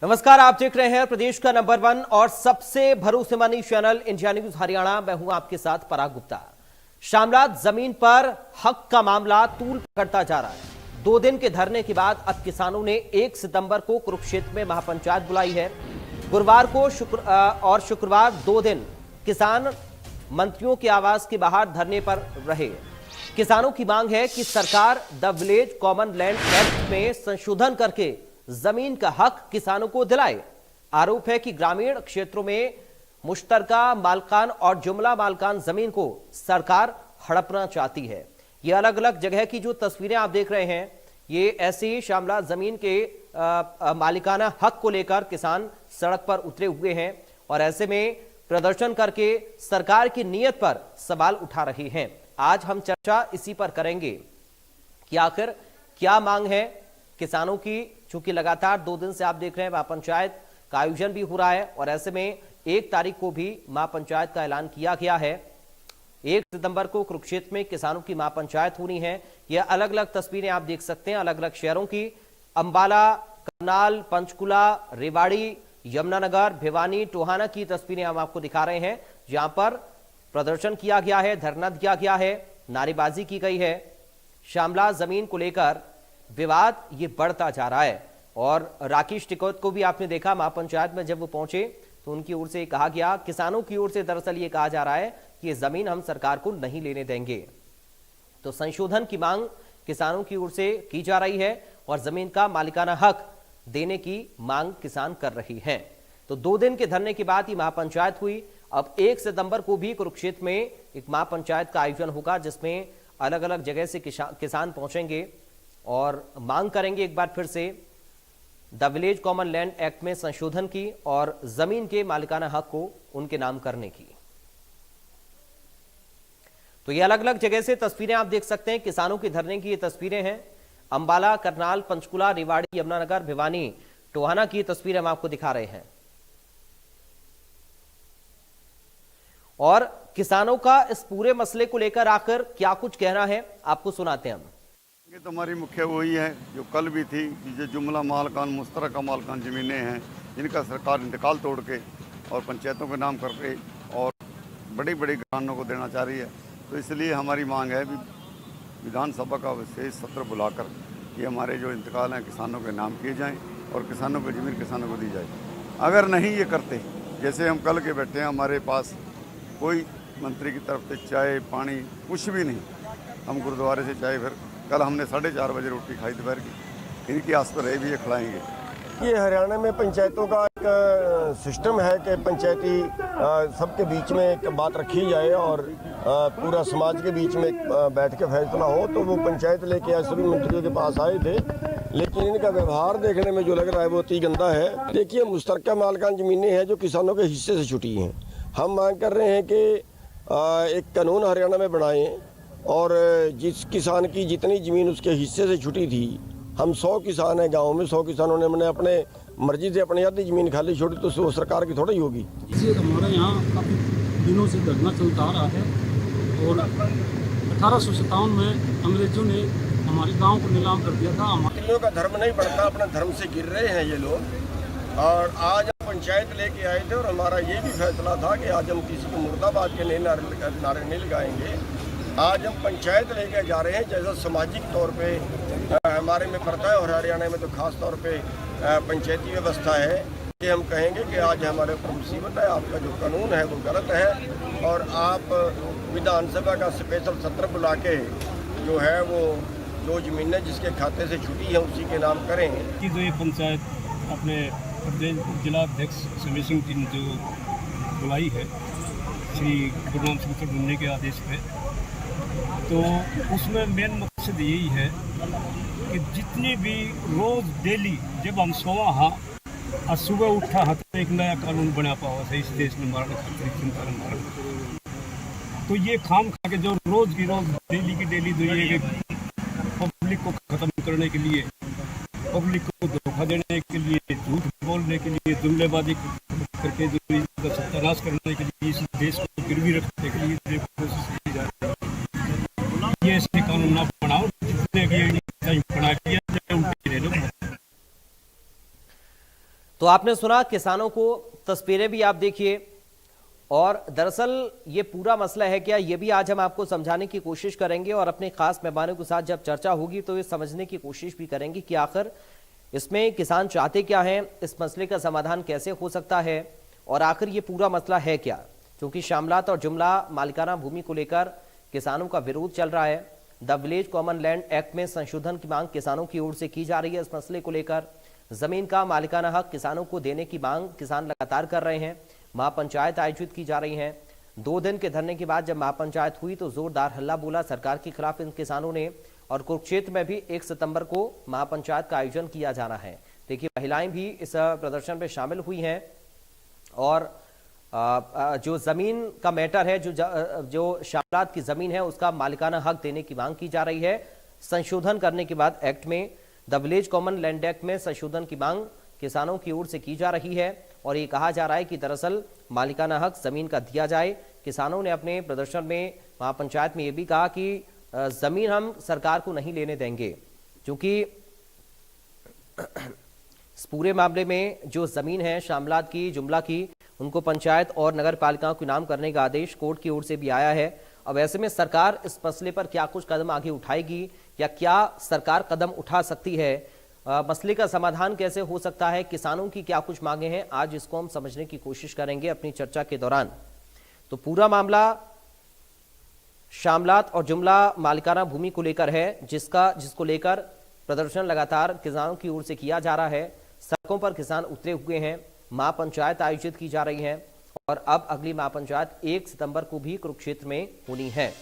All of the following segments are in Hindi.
नमस्कार, आप देख रहे हैं प्रदेश का नंबर 1 और सबसे भरोसेमंद चैनल इंडिया न्यूज हरियाणा। मैं हूं आपके साथ पराग गुप्ता। शामलात जमीन पर हक का मामला तूल पकड़ता जा रहा है। 2 दिन के धरने के बाद अब किसानों ने 1 सितंबर को कुरुक्षेत्र में महापंचायत बुलाई है। गुरुवार को शुक्रवार 2 दिन किसान मंत्रियों के आवास के बाहर धरने पर रहे। किसानों की मांग है कि सरकार the village common land act में संशोधन करके जमीन का हक किसानों को दिलाए। आरोप है कि ग्रामीण क्षेत्रों में मुश्तरका मालकान और जुमला मालकान जमीन को सरकार हड़पना चाहती है। ये अलग अलग जगह की जो तस्वीरें आप देख रहे हैं, ये ऐसी शामला जमीन के मालिकाना हक को लेकर किसान सड़क पर उतरे हुए हैं और ऐसे में प्रदर्शन करके सरकार की नीयत पर सवाल उठा रहे हैं। आज हम चर्चा इसी पर करेंगे कि आखिर क्या मांग है किसानों की। चूंकि लगातार 2 दिन से आप देख रहे हैं महापंचायत का आयोजन भी हो रहा है और ऐसे में 1 तारीख को भी महापंचायत का ऐलान किया गया है। 1 सितंबर को कुरुक्षेत्र में किसानों की महापंचायत होनी है। यह अलग अलग तस्वीरें आप देख सकते हैं अलग अलग शहरों की। अंबाला, करनाल, पंचकुला, रेवाड़ी, यमुनानगर, भिवानी, टोहाना की तस्वीरें हम आपको दिखा रहे हैं, जहां पर प्रदर्शन किया गया है, धरना दिया गया है, नारेबाजी की गई है। शामला जमीन को लेकर विवाद ये बढ़ता जा रहा है और राकेश टिकैत को भी आपने देखा महापंचायत में जब वो पहुंचे तो उनकी ओर से कहा गया, किसानों की ओर से दरअसल ये कहा जा रहा है कि ये जमीन हम सरकार को नहीं लेने देंगे। तो संशोधन की मांग किसानों की ओर से की जा रही है और जमीन का मालिकाना हक देने की मांग किसान कर रही हैं। तो 2 दिन के धरने के बाद ये महापंचायत हुई। अब 1 सितंबर को भी कुरुक्षेत्र में एक महापंचायत का आयोजन होगा जिसमें अलग अलग जगह से किसान पहुंचेंगे और मांग करेंगे एक बार फिर से the village common land act में संशोधन की और जमीन के मालिकाना हक को उनके नाम करने की। तो ये अलग अलग जगह से तस्वीरें आप देख सकते हैं, किसानों के धरने की ये तस्वीरें हैं। अंबाला, करनाल, पंचकुला, रेवाड़ी, यमुनानगर, भिवानी, टोहाना की तस्वीरें हम आपको दिखा रहे हैं। और किसानों का इस पूरे मसले को लेकर आकर क्या कुछ कहना है आपको सुनाते हैं हम। ये तो हमारी मुख्य वही है जो कल भी थी कि जो जुमला मालकान, मुश्तरका मालकान ज़मीनें हैं जिनका सरकार इंतकाल तोड़ के और पंचायतों के नाम करके और बड़ी बड़ी किसानों को देना चाह रही है। तो इसलिए हमारी मांग है कि विधानसभा का विशेष सत्र बुलाकर ये हमारे जो इंतकाल हैं किसानों के नाम किए जाएं और किसानों को ज़मीन किसानों को दी जाए। अगर नहीं ये करते, जैसे हम कल के बैठे हैं, हमारे पास कोई मंत्री की तरफ से चाय पानी कुछ भी नहीं, हम गुरुद्वारे से चाय फिर कल हमने 4:30 बजे रोटी खाई दोपहर की, इनकी आस पर रहे भी ये खिलाएंगे। ये हरियाणा में पंचायतों का एक सिस्टम है कि पंचायती सबके बीच में एक बात रखी जाए और पूरा समाज के बीच में बैठ के फैसला हो। तो वो पंचायत लेके आज सभी मंत्रियों के पास आए थे, लेकिन इनका व्यवहार देखने में जो लग रहा है वो अति गंदा है। देखिए, मुश्तरका मालकान ज़मीनें हैं जो किसानों के हिस्से से छुटी हैं। हम मांग कर रहे हैं कि एक कानून हरियाणा में बनाएं और जिस किसान की जितनी ज़मीन उसके हिस्से से छुटी थी, हम 100 किसान हैं गांव में, 100 किसानों ने मैंने अपने मर्जी से अपनी आधी ज़मीन खाली छोड़ी, तो वो सरकार की थोड़ी होगी। इसे हमारे यहाँ काफ़ी दिनों से धरना चलता आ रहा है और 1857 में अंग्रेजों ने हमारे गांव को नीलाम कर दिया था। मंत्रियों का धर्म नहीं बढ़ता, अपना धर्म से गिर रहे हैं ये लोग। और आज हम पंचायत लेके आए थे और हमारा ये भी फैसला था कि आज हम किसी को मुर्दाबाद के नए नारे नहीं लगाएंगे। आज हम पंचायत लेके जा रहे हैं जैसा सामाजिक तौर पे हमारे में पड़ता है और हरियाणा में तो खास तौर पे पंचायती व्यवस्था है कि हम कहेंगे कि आज हमारे ऊपर मुसीबत है, आपका जो कानून है वो गलत है और आप विधानसभा का स्पेशल सत्र बुला के जो है वो जो ज़मीनें जिसके खाते से छुटी है उसी के नाम करें। कि जो ये पंचायत अपने प्रदेश जिला अध्यक्ष समीर सिंह जी ने जो बुलाई है श्री गुरुराम सिंह ढूंढने के आदेश पे, तो उसमें मेन मकसद यही है कि जितनी भी रोज़ डेली जब हम सोवा हाँ और सुबह उठा हाँ तो एक नया कानून बना पाओ है इस देश में मारने खातिर चिंता मारने। तो ये खाम खा के जो रोज़ की रोज़ डेली की डेली जो ये पब्लिक को ख़त्म करने के लिए, पब्लिक को धोखा देने के लिए, झूठ बोलने के लिए, जुमलेबाजी करके जो सत्यानाश करने के लिए, इस देश को गिरवी रखने के लिए कोशिश की जा रही है। ये ऐसे कानून ना बनाओ जितने भी बना किया उल्टे ले लो। तो तो आपने सुना किसानों को, तस्वीरें भी आप देखिए। और दरअसल ये पूरा मसला है क्या, ये भी आज हम आपको समझाने की कोशिश करेंगे और अपने खास मेहमानों के साथ जब चर्चा होगी तो ये समझने की कोशिश भी करेंगे कि आखिर इसमें किसान चाहते क्या हैं, इस मसले का समाधान कैसे हो सकता है और आखिर ये पूरा मसला है क्या। क्योंकि शामलात और जुमला मालिकाना भूमि को लेकर किसानों का विरोध चल रहा है। The village common land act में संशोधन की मांग किसानों की ओर से की जा रही है। इस मसले को लेकर जमीन का मालिकाना हक किसानों को देने की मांग किसान लगातार कर रहे हैं। महापंचायत आयोजित की जा रही है। 2 दिन के धरने के बाद जब महापंचायत हुई तो जोरदार हल्ला बोला सरकार के खिलाफ इन किसानों ने। और कुरुक्षेत्र में भी 1 सितंबर को महापंचायत का आयोजन किया जाना है। देखिए, महिलाएं भी इस प्रदर्शन में शामिल हुई हैं। और जो जमीन का मैटर है, जो शामलात की जमीन है उसका मालिकाना हक देने की मांग की जा रही है। संशोधन करने के बाद एक्ट में, the village common land act में संशोधन की मांग किसानों की ओर से की जा रही है। और ये कहा जा रहा है कि दरअसल मालिकाना हक जमीन का दिया जाए। किसानों ने अपने प्रदर्शन में महापंचायत में ये भी कहा कि जमीन हम सरकार को नहीं लेने देंगे, क्योंकि इस पूरे मामले में जो जमीन है शामलात की, जुमला की, उनको पंचायत और नगर पालिकाओं के नाम करने का आदेश कोर्ट की ओर से भी आया है। अब ऐसे में सरकार इस मसले पर क्या कुछ कदम आगे उठाएगी या क्या सरकार कदम उठा सकती है, मसले का समाधान कैसे हो सकता है, किसानों की क्या कुछ मांगे हैं, आज इसको हम समझने की कोशिश करेंगे अपनी चर्चा के दौरान। तो पूरा मामला शामलात और जुमला मालिकाना भूमि को लेकर है, जिसको लेकर प्रदर्शन लगातार किसानों की ओर से किया जा रहा है। सड़कों पर किसान उतरे हुए हैं। महापंचायत आयोजित की जा रही है और अब अगली महापंचायत 1 सितंबर को भी कुरुक्षेत्र में होनी है।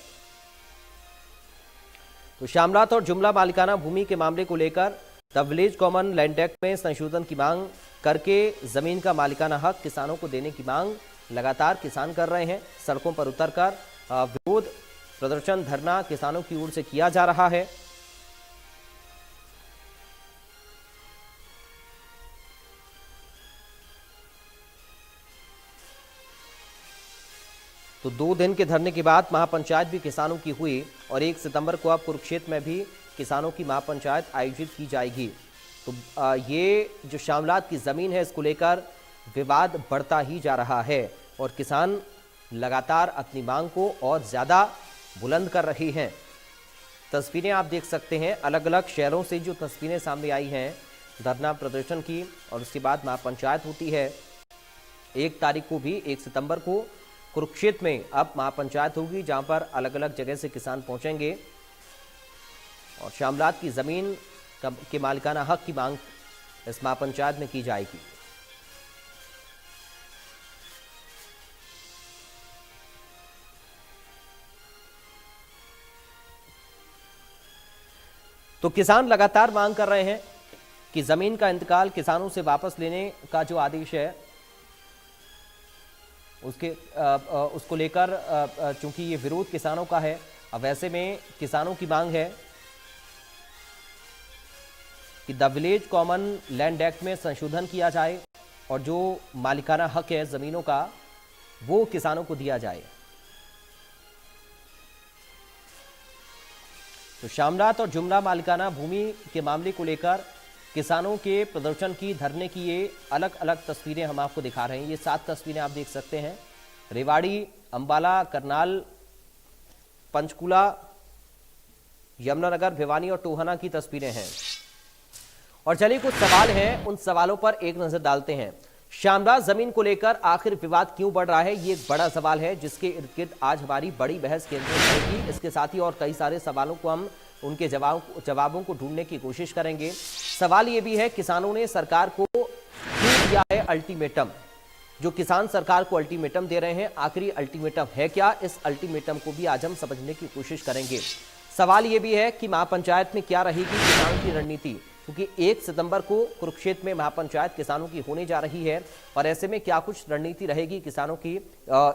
तो शामलात और जुमला मालिकाना भूमि के मामले को लेकर the village common land act में संशोधन की मांग करके जमीन का मालिकाना हक किसानों को देने की मांग लगातार किसान कर रहे हैं। सड़कों पर उतरकर विरोध प्रदर्शन, धरना किसानों की ओर से किया जा रहा है। तो 2 दिन के धरने के बाद महापंचायत भी किसानों की हुई और 1 सितंबर को अब कुरुक्षेत्र में भी किसानों की महापंचायत आयोजित की जाएगी। तो ये जो शामलात की जमीन है इसको लेकर विवाद बढ़ता ही जा रहा है और किसान लगातार अपनी मांग को और ज्यादा बुलंद कर रही हैं। तस्वीरें आप देख सकते हैं, अलग अलग शहरों से जो तस्वीरें सामने आई हैं धरना प्रदर्शन की, और उसके बाद महापंचायत होती है 1 तारीख को भी, 1 सितंबर को कुरुक्षेत्र में अब महापंचायत होगी, जहां पर अलग अलग जगह से किसान पहुंचेंगे और शामलात की जमीन के मालिकाना हक की मांग इस महापंचायत में की जाएगी। तो किसान लगातार मांग कर रहे हैं कि जमीन का इंतकाल किसानों से वापस लेने का जो आदेश है उसको लेकर चूंकि ये विरोध किसानों का है, अब ऐसे में किसानों की मांग है कि the village common land act में संशोधन किया जाए और जो मालिकाना हक है जमीनों का वो किसानों को दिया जाए। तो शामलात और जुमला मालिकाना भूमि के मामले को लेकर किसानों के प्रदर्शन की, धरने की ये अलग अलग तस्वीरें हम आपको दिखा रहे हैं। ये 7 तस्वीरें आप देख सकते हैं। रेवाड़ी, अंबाला, करनाल, पंचकुला, यमुनानगर, भिवानी और टोहाना की तस्वीरें हैं। और चलिए कुछ सवाल हैं, उन सवालों पर एक नजर डालते हैं। शामलात जमीन को लेकर आखिर विवाद क्यों बढ़ रहा है, ये एक बड़ा सवाल है जिसके इर्द गिर्द आज हमारी बड़ी बहस केंद्रित रहेगी। इसके साथ ही और कई सारे सवालों को हम उनके जवाबों को ढूंढने की कोशिश करेंगे। सवाल ये भी है, किसानों ने सरकार को क्यों दिया है अल्टीमेटम? जो किसान सरकार को अल्टीमेटम दे रहे हैं, आखिरी अल्टीमेटम है क्या? इस अल्टीमेटम को भी आज हम समझने की कोशिश करेंगे। सवाल ये भी है कि महापंचायत में क्या रहेगी किसानों की रणनीति, क्योंकि 1 सितंबर को कुरुक्षेत्र में महापंचायत किसानों की होने जा रही है और ऐसे में क्या कुछ रणनीति रहेगी किसानों की,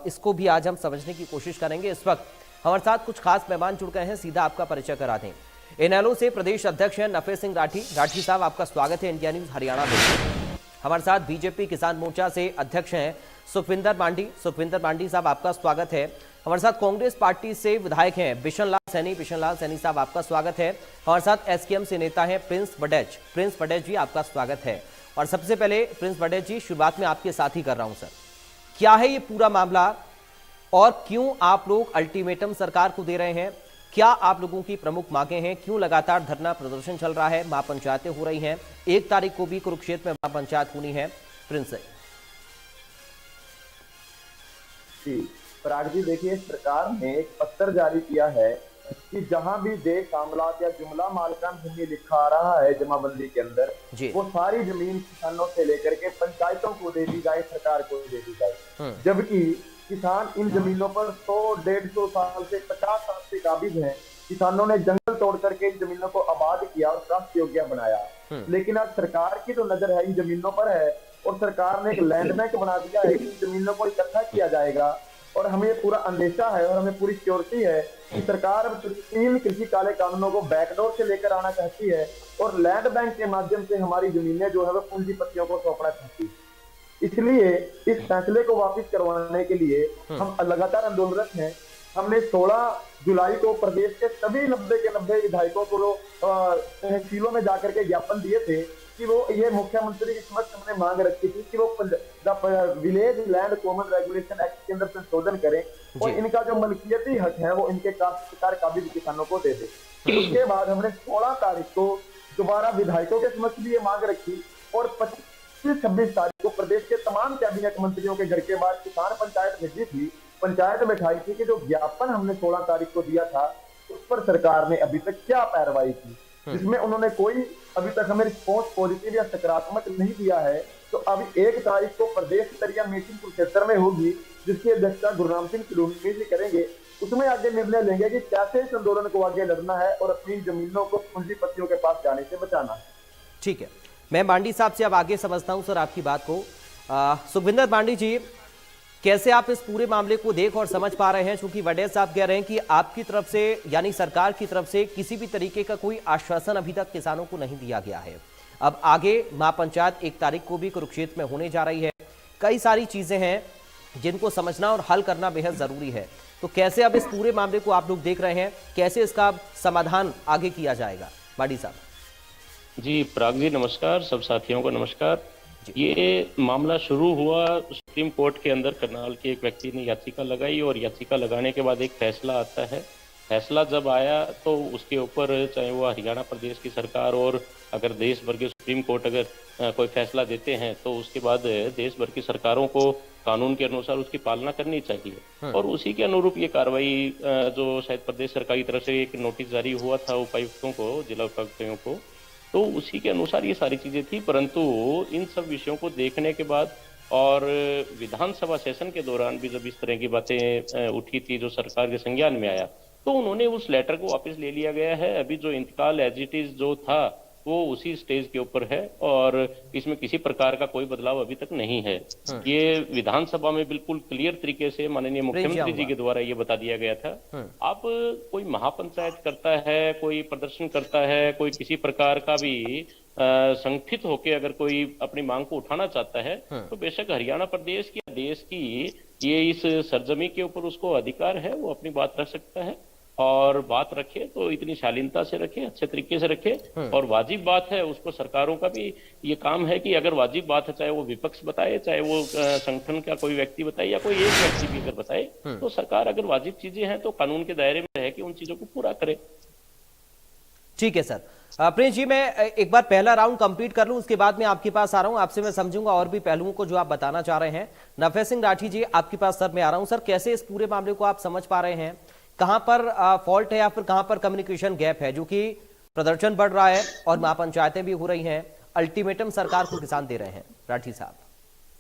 इसको भी आज हम समझने की कोशिश करेंगे। इस वक्त हमारे साथ कुछ खास मेहमान जुड़ गए हैं, सीधा आपका परिचय करा दें। इनेलो से प्रदेश अध्यक्ष हैं नफे सिंह राठी। राठी साहब, आपका स्वागत है इंडिया न्यूज हरियाणा में। हमारे साथ बीजेपी किसान मोर्चा से अध्यक्ष हैं सुखविंदर मांडी। सुखविंदर मांडी साहब, आपका स्वागत है। हमारे साथ कांग्रेस पार्टी से विधायक हैं बिशन लाल सैनी। बिशन लाल सैनी साहब, आपका स्वागत है। हमारे साथ एसकेएम से नेता हैं प्रिंस बडेज। प्रिंस बडेज जी, आपका स्वागत है। और सबसे पहले प्रिंस बड़े जी, शुरुआत में आपके साथ ही कर रहा हूं सर, क्या है ये पूरा मामला और क्यों आप लोग अल्टीमेटम सरकार को दे रहे हैं? क्या आप लोगों की प्रमुख मांगे हैं? क्यों लगातार धरना प्रदर्शन चल रहा है? महापंचायतें हो रही हैं, 1 तारीख को भी कुरुक्षेत्र में महापंचायत होनी है। प्रिंस जी, पराग जी, देखिए, सरकार ने एक पत्र जारी किया है कि जहां भी देश मामलात या जुमला मालकान भूमि लिखा आ रहा है जमाबंदी के अंदर, वो सारी जमीन किसानों से लेकर के पंचायतों को दे दी जाए, सरकार को दे दी जाए। जबकि किसान इन जमीनों पर 100-150 साल से 50 साल से काबिज हैं। किसानों ने जंगल तोड़ करके इन जमीनों को आबाद किया और काश्त योग्य बनाया। लेकिन अब सरकार की तो नजर है इन जमीनों पर है और सरकार ने एक लैंड बैंक बना दिया है कि इन जमीनों को इकट्ठा किया जाएगा। और हमें पूरा अंदेशा है और हमें पूरी श्योरिटी है कि सरकार अब 3 कृषि काले कानूनों को बैकडोर से लेकर आना चाहती है और लैंड बैंक के माध्यम से हमारी जमीनें जो है वो पूंजीपतियों को सौंपना चाहती है। इसलिए इस फैसले को वापस करवाने के लिए हम लगातार आंदोलनरत हैं। हमने 16 जुलाई को प्रदेश के सभी 90 के 90 विधायकों को तहसीलों में जाकर के ज्ञापन दिए थे कि वो ये मुख्यमंत्री के समक्ष हमने मांग रखी थी कि वो village land common regulation act के अंदर संशोधन करें और इनका जो मलकियती हक है वो इनके काश्तकार काबिज किसानों को दे दे। उसके बाद हमने 16 तारीख को दोबारा विधायकों के समक्ष भी ये मांग रखी और 25-26 तारीख को प्रदेश के तमाम कैबिनेट मंत्रियों के घर के बाहर किसान पंचायत भेजी थी, पंचायत बैठाई थी कि जो ज्ञापन हमने 16 तारीख को दिया था उस पर सरकार ने अभी तक क्या कार्रवाई की, जिसमें उन्होंने कोई अभी तक हमें रिस्पॉन्स पॉजिटिव या सकारात्मक नहीं दिया है। तो अभी 1 तारीख को प्रदेश स्तरीय मीटिंग कुरुक्षेत्र में होगी, जिसकी अध्यक्षता गुरनाम सिंह सिलूनी जी करेंगे। उसमें आगे निर्णय लेंगे कि कैसे इस आंदोलन को आगे लड़ना है और अपनी जमीनों को पूंजीपतियों के पास जाने से बचाना है। ठीक है, मैं मांडी साहब से अब आगे समझता हूं सर आपकी बात को। सुखविंदर मांडी जी, कैसे आप इस पूरे मामले को देख और समझ पा रहे हैं? क्योंकि वडेर साहब कह रहे हैं कि आपकी तरफ से यानी सरकार की तरफ से किसी भी तरीके का कोई आश्वासन अभी तक किसानों को नहीं दिया गया है। अब आगे महापंचायत 1 तारीख को भी कुरुक्षेत्र में होने जा रही है, कई सारी चीजें हैं जिनको समझना और हल करना बेहद जरूरी है। तो कैसे अब इस पूरे मामले को आप लोग देख रहे हैं, कैसे इसका समाधान आगे किया जाएगा? मांडी साहब जी, पराग जी नमस्कार, सब साथियों को नमस्कार। ये मामला शुरू हुआ सुप्रीम कोर्ट के अंदर, करनाल के एक व्यक्ति ने याचिका लगाई और याचिका लगाने के बाद एक फैसला आता है। फैसला जब आया तो उसके ऊपर चाहे वो हरियाणा प्रदेश की सरकार और अगर देश भर के सुप्रीम कोर्ट अगर कोई फैसला देते हैं तो उसके बाद देश भर की सरकारों को कानून के अनुसार उसकी पालना करनी चाहिए। और उसी के अनुरूप ये कार्रवाई जो शायद प्रदेश सरकार की तरफ से एक नोटिस जारी हुआ था उपायुक्तों को, जिला उपायुक्तों को, तो उसी के अनुसार ये सारी चीजें थी। परंतु इन सब विषयों को देखने के बाद और विधानसभा सेशन के दौरान भी जब इस तरह की बातें उठी थी, जो सरकार के संज्ञान में आया, तो उन्होंने उस लेटर को वापस ले लिया गया है। अभी जो इंतकाल एज इट इज जो था वो उसी स्टेज के ऊपर है और इसमें किसी प्रकार का कोई बदलाव अभी तक नहीं है। ये विधानसभा में बिल्कुल क्लियर तरीके से माननीय मुख्यमंत्री जी के द्वारा ये बता दिया गया था। अब कोई महापंचायत करता है, कोई प्रदर्शन करता है, कोई किसी प्रकार का भी संगठित होकर अगर कोई अपनी मांग को उठाना चाहता है तो बेशक हरियाणा प्रदेश की देश की ये इस सरजमी के ऊपर उसको अधिकार है, वो अपनी बात रख सकता है और बात रखे तो इतनी शालीनता से रखे, अच्छे तरीके से रखे। और वाजिब बात है, उसको सरकारों का भी ये काम है कि अगर वाजिब बात है, चाहे वो विपक्ष बताए, चाहे वो संगठन का कोई व्यक्ति बताए या कोई एक व्यक्ति भी अगर बताए, तो सरकार अगर वाजिब चीजें हैं तो कानून के दायरे में रह के उन चीजों को पूरा करे। ठीक है सर। प्रिंस जी, मैं एक बार पहला राउंड कंप्लीट कर लूं, उसके बाद मैं आपके पास आ रहा हूं, आपसे मैं समझूंगा और भी पहलुओं को जो आप बताना चाह रहे हैं। नफे सिंह राठी जी, आपके पास सर मैं आ रहा हूं। सर, कैसे इस पूरे मामले को आप समझ पा रहे हैं? कहां पर फॉल्ट है या फिर कहां पर कम्युनिकेशन गैप है, जो कि प्रदर्शन बढ़ रहा है और महापंचायतें भी हो रही हैं, अल्टीमेटम सरकार को किसान दे रहे हैं? राठी साहब,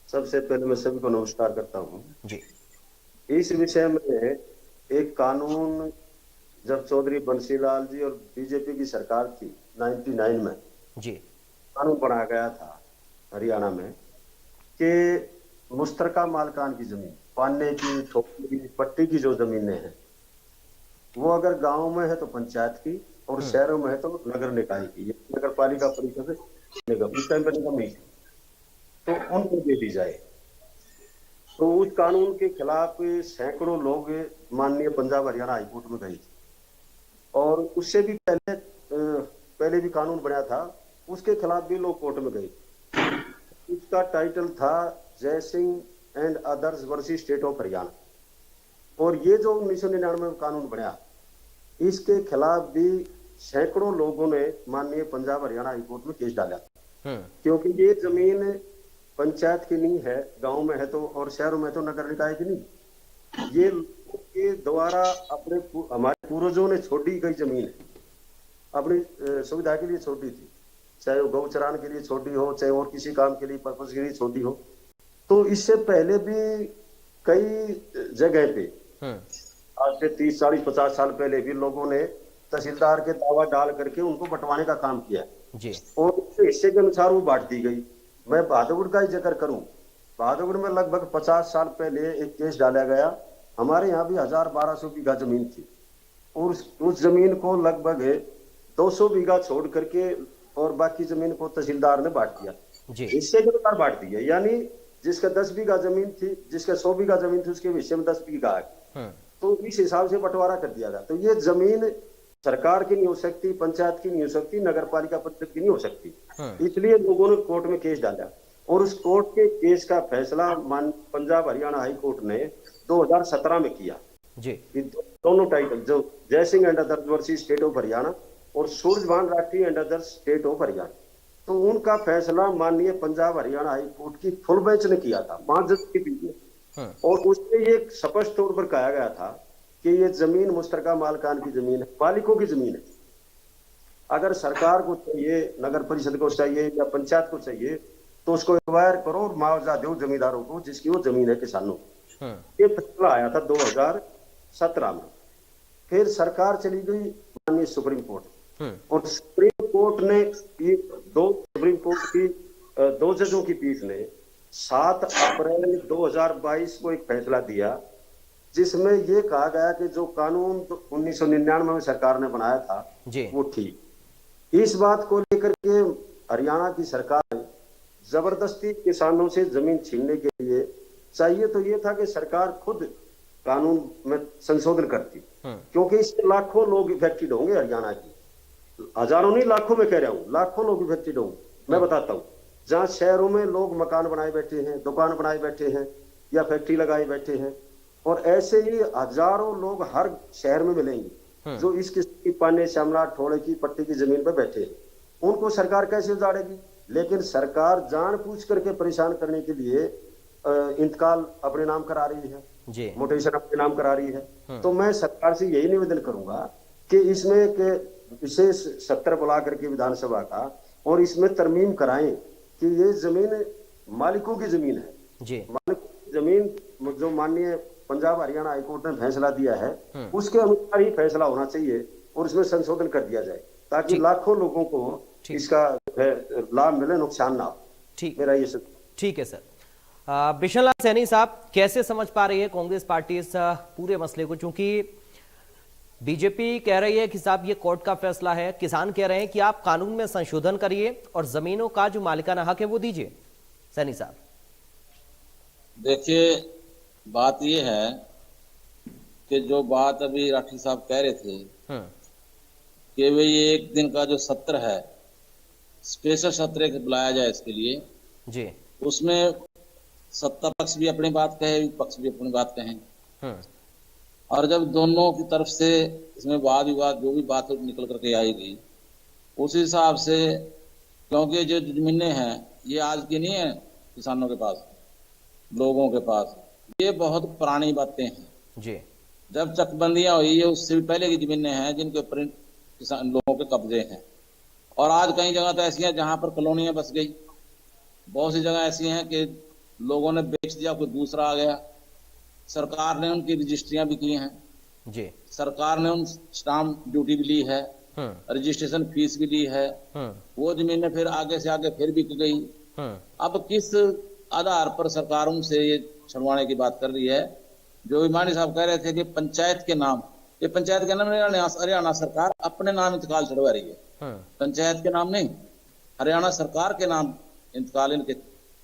सबसे पहले मैं सभी को नमस्कार करता हूं जी। इस विषय में एक कानून जब चौधरी बंसीलाल जी और बीजेपी की सरकार थी 99 में जी, कानून बनाया गया था हरियाणा में कि मुश्तरका मालकान की जमीन, पाने की, ठोकने की, पट्टी की जो जमीनें हैं वो अगर गांव में है तो पंचायत की और शहरों में है तो नगर निकाय की, नगर पालिका परिषद निगम, इस टाइम पे निगम ही, तो उनको दे दी जाए। तो उस कानून के खिलाफ सैकड़ों लोग माननीय पंजाब हरियाणा हाईकोर्ट में गए और उससे भी पहले भी कानून बनाया था, उसके खिलाफ भी लोग कोर्ट में गए। उसका टाइटल था जय Singh and others versus state of Haryana. और ये जो 1999 में कानून बना, इसके खिलाफ भी सैकड़ों लोगों ने माननीय पंजाब हरियाणा हाईकोर्ट में केस डाला, क्योंकि ये जमीन पंचायत की नहीं है, गांव में है तो, और शहरों में तो नगर निकाय की नहीं। ये लोगों के द्वारा अपने हमारे पूर्वजों ने छोड़ी गई जमीन है, अपनी सुविधा के लिए छोड़ी थी, चाहे वो गौ चरान के लिए छोड़ी हो, चाहे और किसी काम के लिए पर्पज के लिए छोड़ी हो। तो इससे पहले भी कई जगह पे आज से 30, 40, 50 साल पहले भी लोगों ने तहसीलदार के दावा डाल करके उनको बंटवाने का काम किया जी। और उसके हिस्से के अनुसार वो बांट दी गई। मैं बहादुरगढ़ का ही जिक्र करूं, बहादुरगढ़ में लगभग 50 साल पहले एक केस डाला गया। हमारे यहाँ भी 1000-1200 बीघा जमीन थी, और उस जमीन को लगभग 200 बीघा छोड़ करके और बाकी जमीन को तहसीलदार ने बांट दिया, हिस्से के अनुसार बांट दिया। यानी जिसका 10 बीघा जमीन थी, जिसका 100 बीघा जमीन थी, उसके हिस्से में 10 बीघा है, तो इस हिसाब से बंटवारा कर दिया गया। तो ये जमीन सरकार की नहीं हो सकती, पंचायत की नहीं हो सकती, नगर पालिका परिषद की नहीं हो सकती। इसलिए लोगों ने कोर्ट में केस डाला, और उस कोर्ट के केस का फैसला पंजाब हरियाणा हाई कोर्ट ने 2017 में किया जी। दोनों टाइटल जो Jai Singh and others versus state of Haryana और Surajbhan Rathi and others state of Haryana, तो उनका फैसला माननीय पंजाब हरियाणा हाई कोर्ट की फुल बेंच ने किया था, 5 जज की पीठ में। और उसमें ये स्पष्ट तौर पर कहा गया था कि ये जमीन मुश्तरका मालकान की जमीन है, मालिकों की जमीन है। अगर सरकार को चाहिए, नगर परिषद को चाहिए या पंचायत को चाहिए, तो उसको एक्वायर करो और मुआवजा दो जमींदारों को जिसकी वो जमीन है किसानों को। ये फैसला आया था 2017 में। फिर सरकार चली गई माननीय सुप्रीम कोर्ट, और सुप्रीम कोर्ट ने सुप्रीम कोर्ट की 2 जजों की पीठ ने 7 अप्रैल 2022 को एक फैसला दिया, जिसमें ये कहा गया कि जो कानून 1999 में सरकार ने बनाया था वो ठीक। इस बात को लेकर के हरियाणा की सरकार जबरदस्ती किसानों से जमीन छीनने के लिए चाहिए, तो ये था कि सरकार खुद कानून में संशोधन करती, क्योंकि इससे लाखों लोग इफेक्टेड होंगे। हरियाणा की हजारों नहीं, लाखों में कह रहा हूँ, लाखों लोग इफेक्टेड होंगे। मैं बताता हूँ, जहाँ शहरों में लोग मकान बनाए बैठे हैं, दुकान बनाए बैठे हैं या फैक्ट्री लगाए बैठे हैं, और ऐसे ही हजारों लोग हर शहर में मिलेंगे जो इस किस्म की पाने, श्यामला, ठोड़े की पट्टी की जमीन पर बैठे हैं। उनको सरकार कैसे उजाड़ेगी? लेकिन सरकार जानबूझ करके परेशान करने के लिए इंतकाल अपने नाम करा रही है, मोटेशन अपने नाम करा रही है। तो मैं सरकार से यही निवेदन करूंगा कि इसमें एक विशेष सत्र बुला करके विधानसभा का, और इसमें तरमीम कराएं कि ये जमीन मालिकों की जमीन है। मालिकों की जमीन जो माननीय पंजाब हरियाणा हाईकोर्ट ने फैसला दिया है, उसके अनुसार ही फैसला होना चाहिए, और इसमें संशोधन कर दिया जाए ताकि लाखों लोगों को इसका लाभ मिले, नुकसान ना हो। ठीक, मेरा ये सब ठीक है सर। बिशन लाल सैनी साहब, कैसे समझ पा रही है कांग्रेस पार्टी इस पूरे मसले को? चूंकि बीजेपी कह रही है कि साहब ये कोर्ट का फैसला है, किसान कह रहे हैं कि आप कानून में संशोधन करिए और जमीनों का जो मालिकाना हक है वो दीजिए। सैनी साहब देखिए, बात ये है कि जो बात अभी राठी साहब कह रहे थे कि भाई एक दिन का जो सत्र है, स्पेशल सत्र बुलाया जाए इसके लिए जी, उसमें सत्ता पक्ष भी अपनी बात कहे, विपक्ष भी अपनी बात कहें, और जब दोनों की तरफ से इसमें वाद विवाद जो भी बात निकल करके आएगी, उस हिसाब से, क्योंकि जो जमीनें हैं ये आज की नहीं है किसानों के पास, लोगों के पास, ये बहुत पुरानी बातें हैं जी। जब चकबंदियां हुई है उससे भी पहले की जमीनें हैं जिनके ऊपर किसान लोगों के कब्जे हैं। और आज कई जगह तो ऐसी हैं जहां पर कॉलोनियां बस गई, बहुत सी जगह ऐसी हैं कि लोगों ने बेच दिया, कोई दूसरा आ गया। सरकार ने उनकी रजिस्ट्रियां भी की हैं जी, सरकार ने उन स्टाम्प ड्यूटी भी ली है, रजिस्ट्रेशन फीस भी ली है, वो जमीनें फिर आगे से आगे फिर बिक गई। अब किस आधार पर सरकार उनसे ये छुड़वाने की बात कर रही है? जो विमानी साहब कह रहे थे कि पंचायत के नाम, ये पंचायत के नाम हरियाणा सरकार अपने नाम इंतकाल चढ़वा रही है, पंचायत के नाम नहीं, हरियाणा सरकार के नाम इंतकाल इनके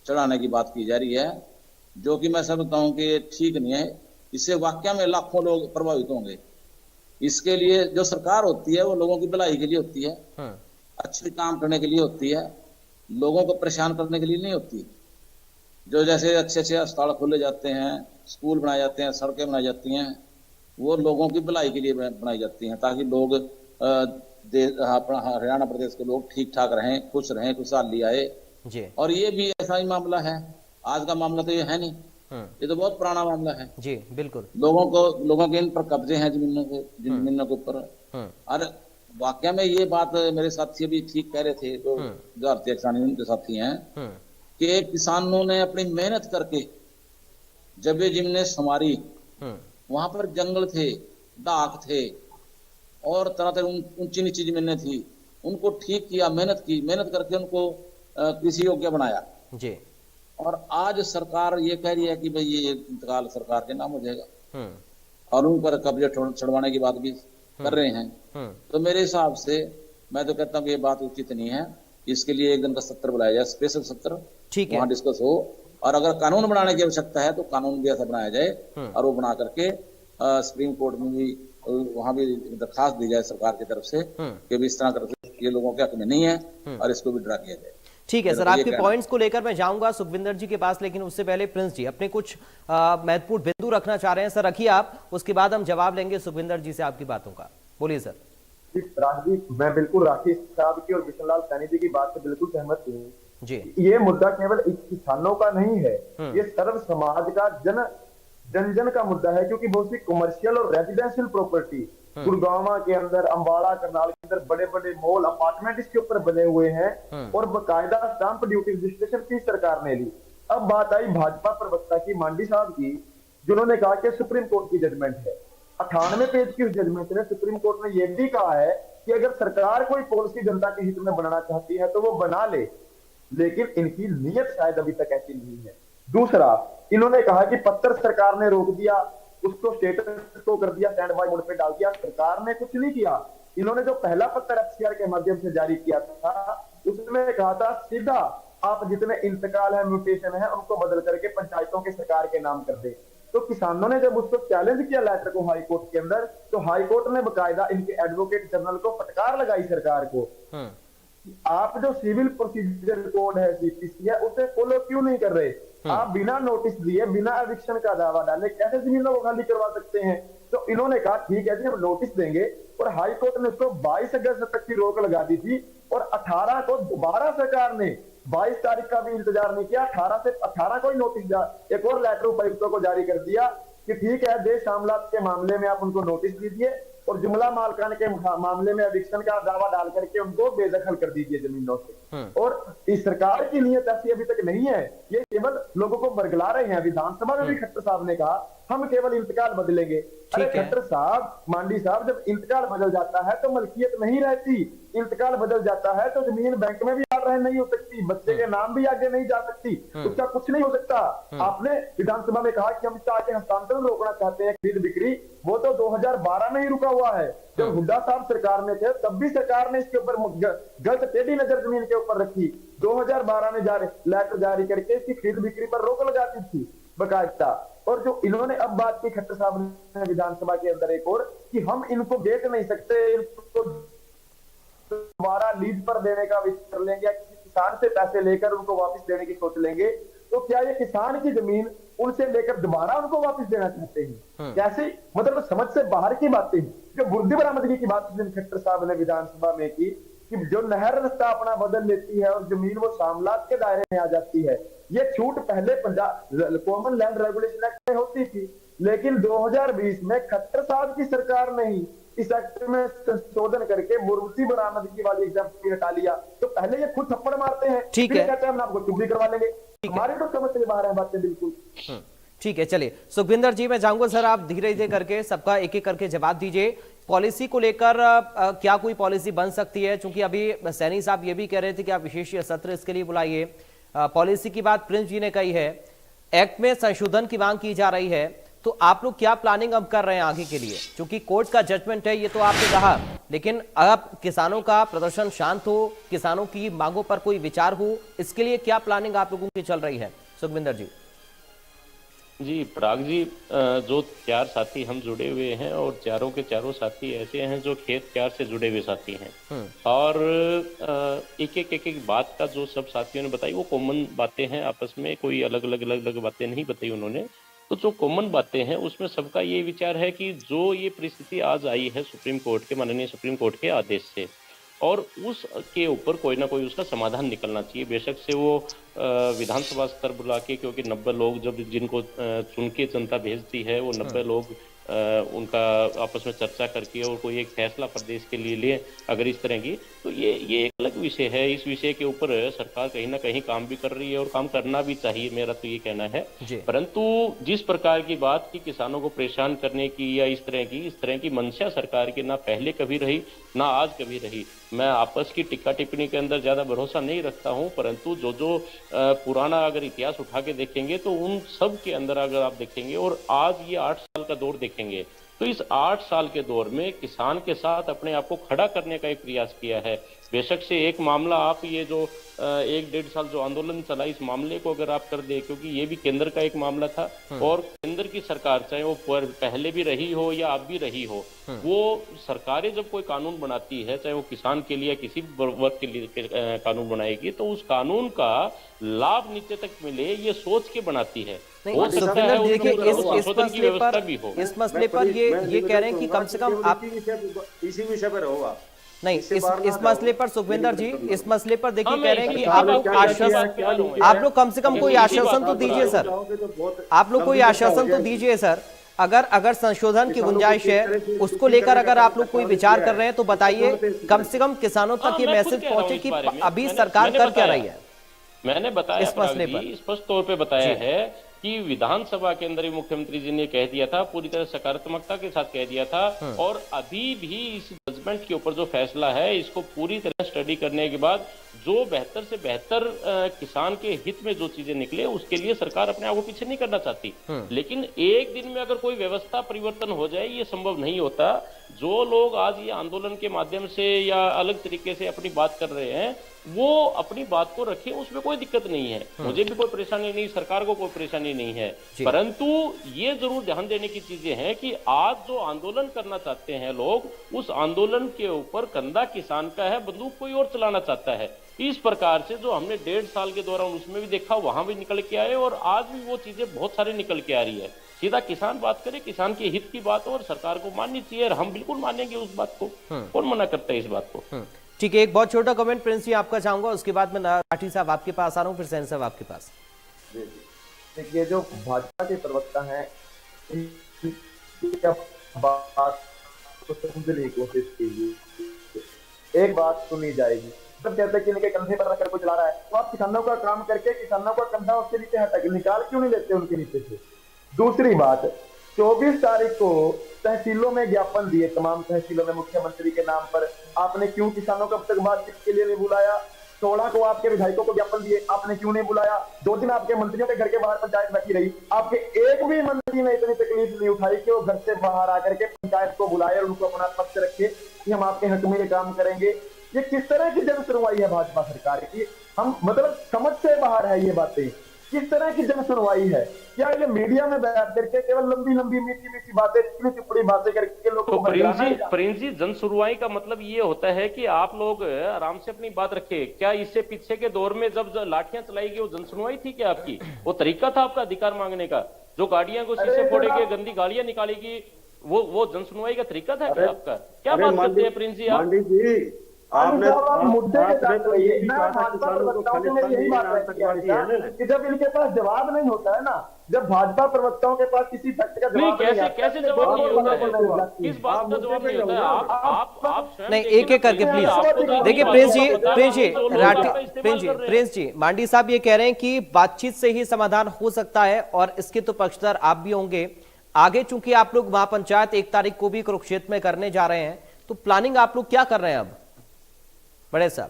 चढ़ाने की बात की जा रही है, जो कि मैं समझता हूँ कि ठीक नहीं है। इससे वाकई में लाखों लोग प्रभावित होंगे। इसके लिए जो सरकार होती है वो लोगों की भलाई के लिए होती है, अच्छे काम करने के लिए होती है, लोगों को परेशान करने के लिए नहीं होती। जो जैसे अच्छे अच्छे अस्पताल खोले जाते हैं, स्कूल बनाए जाते हैं, सड़कें बनाई जाती हैं, वो लोगों की भलाई के लिए बनाई जाती हैं, ताकि लोग अपना हरियाणा प्रदेश के लोग ठीक ठाक रहें, खुश रहें, खुशहाली आए जी। और ये भी ऐसा ही मामला है, आज का मामला तो ये है नहीं, ये तो बहुत पुराना मामला है जी। बिल्कुल, लोगों के इन पर कब्जे हैं जमीनों के ऊपर। और वाकया में ये बात मेरे साथी भी ठीक कह रहे थे, जो भारतीय किसान यूनियन के साथी हैं, कि किसानों ने अपनी मेहनत करके जब ये जमीनें संवारी, वहां पर जंगल थे, डाक थे और तरह तरह ऊंची नीची जमीनें थी, उनको ठीक किया, मेहनत करके उनको कृषि योग्य बनाया जी। और आज सरकार ये कह रही है कि भाई ये इंतकाल सरकार के नाम हो जाएगा और उन पर कब्जे छुड़वाने की बात भी कर रहे हैं। तो मेरे हिसाब से मैं तो कहता हूँ कि ये बात उचित नहीं है। इसके लिए एक दिन का सत्र बुलाया जाए, स्पेशल सत्र, वहां डिस्कस हो, और अगर कानून बनाने की आवश्यकता है तो कानून भी ऐसा बनाया जाए और वो बना करके सुप्रीम कोर्ट में भी वहां भी दरखास्त दी जाए सरकार की तरफ से कि भी इस तरह करके ये लोगों के हक में नहीं है और इसको भी ड्रा किया जाए। ठीक है सर, आपके पॉइंट्स को लेकर मैं जाऊंगा सुखविंदर जी के पास, लेकिन उससे पहले प्रिंस जी अपने कुछ महत्वपूर्ण बिंदु रखना चाह रहे हैं। सर रखिए आप, उसके बाद हम जवाब लेंगे सुखविंदर जी से आपकी बातों का। बोलिए सर। राजदीप, मैं बिल्कुल राकेश साहब की और बिशनलाल सैनी जी की बात से बिल्कुल सहमत हूँ जी। ये मुद्दा केवल किसानों का नहीं है, ये सर्व समाज का जन का मुद्दा है, क्योंकि बहुत सी कमर्शियल और रेजिडेंशियल प्रॉपर्टी गुड़गांव के अंदर, अंबाला, करनाल के अंदर बड़े बड़े मॉल, अपार्टमेंट इसके ऊपर बने हुए हैं और बकायदा स्टाम्प ड्यूटी रजिस्ट्रेशन की सरकार ने ली। अब बात आई भाजपा प्रवक्ता की, मांडी साहब की, जिन्होंने कहा कि सुप्रीम कोर्ट की जजमेंट है। 98 पेज की जजमेंट में सुप्रीम कोर्ट ने यह भी कहा है कि अगर सरकार कोई पॉलिसी जनता के हित में बनाना चाहती है तो वो बना ले, लेकिन इनकी नीयत शायद अभी तक ऐसी नहीं है। दूसरा, इन्होंने कहा कि पत्र सरकार ने रोक दिया, उसको स्टेटस को कर दिया, स्टैंड बाय मोड पे डाल दिया। सरकार ने कुछ नहीं किया। इन्होंने जो पहला पत्र एफसीआर के माध्यम से जारी किया था, उसमें कहा था सीधा आप जितने इंतकाल है, म्यूटेशन है, उनको बदल करके पंचायतों के सरकार के नाम कर दे। तो किसानों ने जब उसको चैलेंज किया लेटर को हाई कोर्ट के अंदर, तो हाई कोर्ट ने बकायदा इनके एडवोकेट जनरल को फटकार लगाई सरकार को, आप जो सिविल प्रोसीजर कोड है, सीपीसी है, उसे फॉलो क्यों नहीं कर रहे? आप बिना नोटिस दिए, बिना एविक्शन का दावा डाले कैसे जमीनों को खाली करवा सकते हैं? तो इन्होंने कहा ठीक है जी, हम नोटिस देंगे, और हाई कोर्ट ने उसको 22 अगस्त तक की रोक लगा दी थी, और 18 को दोबारा सरकार ने 22 तारीख का भी इंतजार नहीं किया, 18 को ही नोटिस, एक और लेटर उपायुक्तों को जारी कर दिया कि ठीक है, देश मामलात के मामले में आप उनको नोटिस दीजिए और जुमला मालकान के मामले में एविक्शन का दावा डाल करके उनको बेदखल कर दीजिए जमीनों से। और इस सरकार की नीयत ऐसी अभी तक नहीं है, ये केवल लोगों को बरगला रहे हैं। विधानसभा में भी खट्टर साहब ने कहा हम केवल इंतकाल बदलेंगे। अरे खट्टर साहब, मांडी साहब, जब इंतकाल बदल जाता है तो मलकियत नहीं रहती, इंतकाल बदल जाता है तो जमीन बैंक में भी आगे नहीं हो सकती, बच्चे के नाम भी आगे नहीं जा सकती, उसका कुछ नहीं हो सकता। आपने विधानसभा में कहा कि हम आगे हस्तांतरण रोकना चाहते हैं, खरीद बिक्री, वो तो 2012 में ही रुका हुआ है। जब हुड्डा साहब सरकार में थे तब भी सरकार ने इसके ऊपर गलत टेढ़ी नजर जमीन के ऊपर रखी। 2012 में लेटर जारी करके इसकी खरीद बिक्री पर रोक लगा दी थी बकायदा। और जो इन्होंने अब बात की खट्टर साहब ने विधानसभा के अंदर एक और, कि हम इनको बेच नहीं सकते, इनको दोबारा लीज पर देने का विचार कर लेंगे, किसी किसान से पैसे लेकर उनको वापस देने की सोच लेंगे, तो क्या ये किसान की जमीन उनसे लेकर दोबारा उनको वापस देना चाहते हैं? कैसे, मतलब समझ से बाहर की बातें। जो बुर्दी बरामदगी की बात खट्टर साहब ने विधानसभा में की कि जो नहर रास्ता अपना बदल लेती है और जमीन वो शामलात के दायरे में आ जाती है, ये छूट पहले Punjab common land regulation act में होती थी, लेकिन 2020 में खट्टर साहब की सरकार ने ही इस एक्ट में संशोधन करके मूर्ति बरामदगी वाली एग्जाम्पल हटा लिया। तो पहले ये खुद थप्पड़ मारते हैं, ठीक है, कहते हैं हम आपको चुगली करवा लेंगे। हमारे तो समझ से बाहर है बातें बिल्कुल। ठीक है, चलिए सुखविंदर जी, मैं चाहूंगा सर आप धीरे धीरे करके सबका एक एक करके जवाब दीजिए। पॉलिसी को लेकर क्या कोई पॉलिसी बन सकती है? क्योंकि अभी सैनी साहब ये भी कह रहे थे कि आप विशेष सत्र इसके लिए बुलाइए। पॉलिसी की बात प्रिंस जी ने कही है, एक्ट में संशोधन की मांग की जा रही है, तो आप लोग क्या प्लानिंग अब कर रहे हैं आगे के लिए? क्योंकि कोर्ट का जजमेंट है, ये तो आपने कहा, लेकिन अब किसानों का प्रदर्शन शांत हो, किसानों की मांगों पर कोई विचार हो, इसके लिए क्या प्लानिंग आप लोगों की चल रही है? सुखविंदर जी। जी पराग जी, जो 4 साथी हम जुड़े हुए हैं और चारों के चारों साथी ऐसे हैं जो खेत प्यार से जुड़े हुए साथी हैं और एक बात का जो सब साथियों ने बताई वो कॉमन बातें हैं आपस में, कोई अलग अलग बातें नहीं बताई उन्होंने। तो जो कॉमन बातें हैं उसमें सबका ये विचार है कि जो ये परिस्थिति आज आई है सुप्रीम कोर्ट के, माननीय सुप्रीम कोर्ट के आदेश से, और उसके ऊपर कोई ना कोई उसका समाधान निकलना चाहिए। बेशक से वो विधानसभा स्तर बुला के, क्योंकि 90 लोग जब जिनको चुन के जनता भेजती है वो 90 लोग उनका आपस में चर्चा करके और कोई एक फैसला प्रदेश के लिए ले, अगर इस तरह की, तो ये एक अलग विषय है। इस विषय के ऊपर सरकार कहीं ना कहीं काम भी कर रही है और काम करना भी चाहिए, मेरा तो ये कहना है। परंतु जिस प्रकार की बात की किसानों को परेशान करने की या इस तरह की मंशा सरकार की ना पहले कभी रही ना आज कभी रही। मैं आपस की टिक्का टिप्पणी के अंदर ज्यादा भरोसा नहीं रखता हूं, परंतु जो पुराना अगर इतिहास उठा के देखेंगे तो उन सब के अंदर अगर आप देखेंगे और आज ये 8 साल का दौर देखेंगे तो इस 8 साल के दौर में किसान के साथ अपने आप को खड़ा करने का एक प्रयास किया है। बेशक से एक मामला आप ये जो 1-1.5 साल जो आंदोलन चला, इस मामले को अगर आप कर दे, क्योंकि ये भी केंद्र का एक मामला था और केंद्र की सरकार चाहे वो पहले भी रही हो या अब भी रही हो, वो सरकारें जब कोई कानून बनाती है, चाहे वो किसान के लिए किसी वर्ग के लिए कानून बनाएगी, तो उस कानून का लाभ नीचे तक मिले ये सोच के बनाती है। हो सकता है देखिए इस मसले पर ये कह रहे हैं कि कम से कम आप इसी विषय पर होगा नहीं, इस मसले पर सुखविंदर जी, इस मसले पर देखिए कह रहे हैं कि आप लोग कम से कम कोई आश्वासन तो दीजिए सर, आप लोग कोई आश्वासन तो दीजिए सर। अगर संशोधन की गुंजाइश है उसको लेकर अगर आप लोग कोई विचार कर रहे हैं तो बताइए, कम से कम किसानों तक ये मैसेज पहुंचे कि अभी सरकार कर क्या रही है। मैंने बताया इस मसले पर स्पष्ट तौर पे बताया है कि विधानसभा के अंदर ही मुख्यमंत्री जी ने कह दिया था, पूरी तरह सकारात्मकता के साथ कह दिया था, और अभी भी इस जजमेंट के ऊपर जो फैसला है इसको पूरी तरह स्टडी करने के बाद जो बेहतर से बेहतर किसान के हित में जो चीजें निकले उसके लिए सरकार अपने आप को पीछे नहीं करना चाहती। लेकिन एक दिन में अगर कोई व्यवस्था परिवर्तन हो जाए ये संभव नहीं होता। जो लोग आज ये आंदोलन के माध्यम से या अलग तरीके से अपनी बात कर रहे हैं वो अपनी बात को रखें, उसमें कोई दिक्कत नहीं है, मुझे भी कोई परेशानी नहीं, सरकार को कोई परेशानी नहीं है। परंतु ये जरूर ध्यान देने की चीजें हैं कि आज जो आंदोलन करना चाहते हैं लोग, उस आंदोलन के ऊपर कंधा किसान का है, बंदूक कोई और चलाना चाहता है। इस प्रकार से जो हमने 1.5 साल के दौरान उसमें भी देखा, वहां भी निकल के आए और आज भी वो चीजें बहुत सारी निकल के आ रही है। सीधा किसान बात करे, किसान के हित की बात और सरकार को माननी चाहिए, और हम बिल्कुल मानेंगे उस बात को, कौन मना करता है इस बात को। ठीक है, एक बहुत छोटा कमेंट प्रिंस जी आपका चाहूंगा, उसके बाद मैं राठी साहब आपके पास आ रहा हूँ, फिर सैन साहब आपके पास। देखिए जो भाजपा के प्रवक्ता हैं बात को समझने की कोशिश कीजिए, एक बात सुनी जाएगी। सब कहते हैं कि इनके कंधे पर रखकर कोई चला रहा है, तो आप किसानों का काम करके किसानों का कंधा उसके नीचे हटा के निकाल क्यों नहीं लेते उनके नीचे से। दूसरी बात, 24 तारीख को तहसीलों में ज्ञापन दिए, तमाम तहसीलों में मुख्यमंत्री के नाम पर, आपने क्यों किसानों को अब तक बातचीत के लिए नहीं बुलाया। 16 को आपके विधायकों को ज्ञापन दिए, आपने क्यों नहीं बुलाया। 2 दिन आपके मंत्रियों के घर के बाहर पंचायत बैठी रही, आपके एक भी मंत्री ने इतनी तकलीफ नहीं उठाई कि वो घर से बाहर आकर के पंचायत को बुलाए और उनको अपना पक्ष रखे कि हम आपके हक में ये काम करेंगे। ये किस तरह की जन सुनवाई है भाजपा सरकार की, हम मतलब समझ से बाहर है ये बातें। किस तरह की जन सुनवाई है, क्या ये मीडिया में बैठ करके केवल लंबी लंबी मीठी मीठी बातें, चिपड़ी चिपड़ी बातें करके लोगों को प्रिंस जी, जन सुनवाई का मतलब ये होता है कि आप लोग आराम से अपनी बात रखे। क्या इससे पीछे के दौर में जब लाठियां चलाई गई वो जन सुनवाई थी क्या आपकी? वो तरीका था आपका अधिकार मांगने का? जो गाड़ियां को शीशे फोड़ेगी, गंदी गालियां निकालेगी, वो जन सुनवाई का तरीका था क्या आपका? क्या बात करते हैं प्रिंस जी आप? आपने मुद्दे के साथ रहिए। मैं भाजपा प्रवक्ताओं से मेरी यही बात है कि जब इनके पास जवाब नहीं होता है ना, जब भाजपा प्रवक्ताओं के पास किसी फैक्ट का जवाब कैसे जवाब नहीं होता है, किस बात का जवाब नहीं होता है? आप नहीं, एक एक करके प्लीज। देखिए प्रिंस जी, मांडी साहब ये कह रहे हैं कि बातचीत से ही समाधान हो सकता है और इसके तो पक्षधर आप भी होंगे। आगे चूंकि आप लोग महापंचायत 1 तारीख को भी कुरुक्षेत्र में करने जा रहे हैं, तो प्लानिंग आप लोग क्या कर रहे हैं अब बड़े साहब?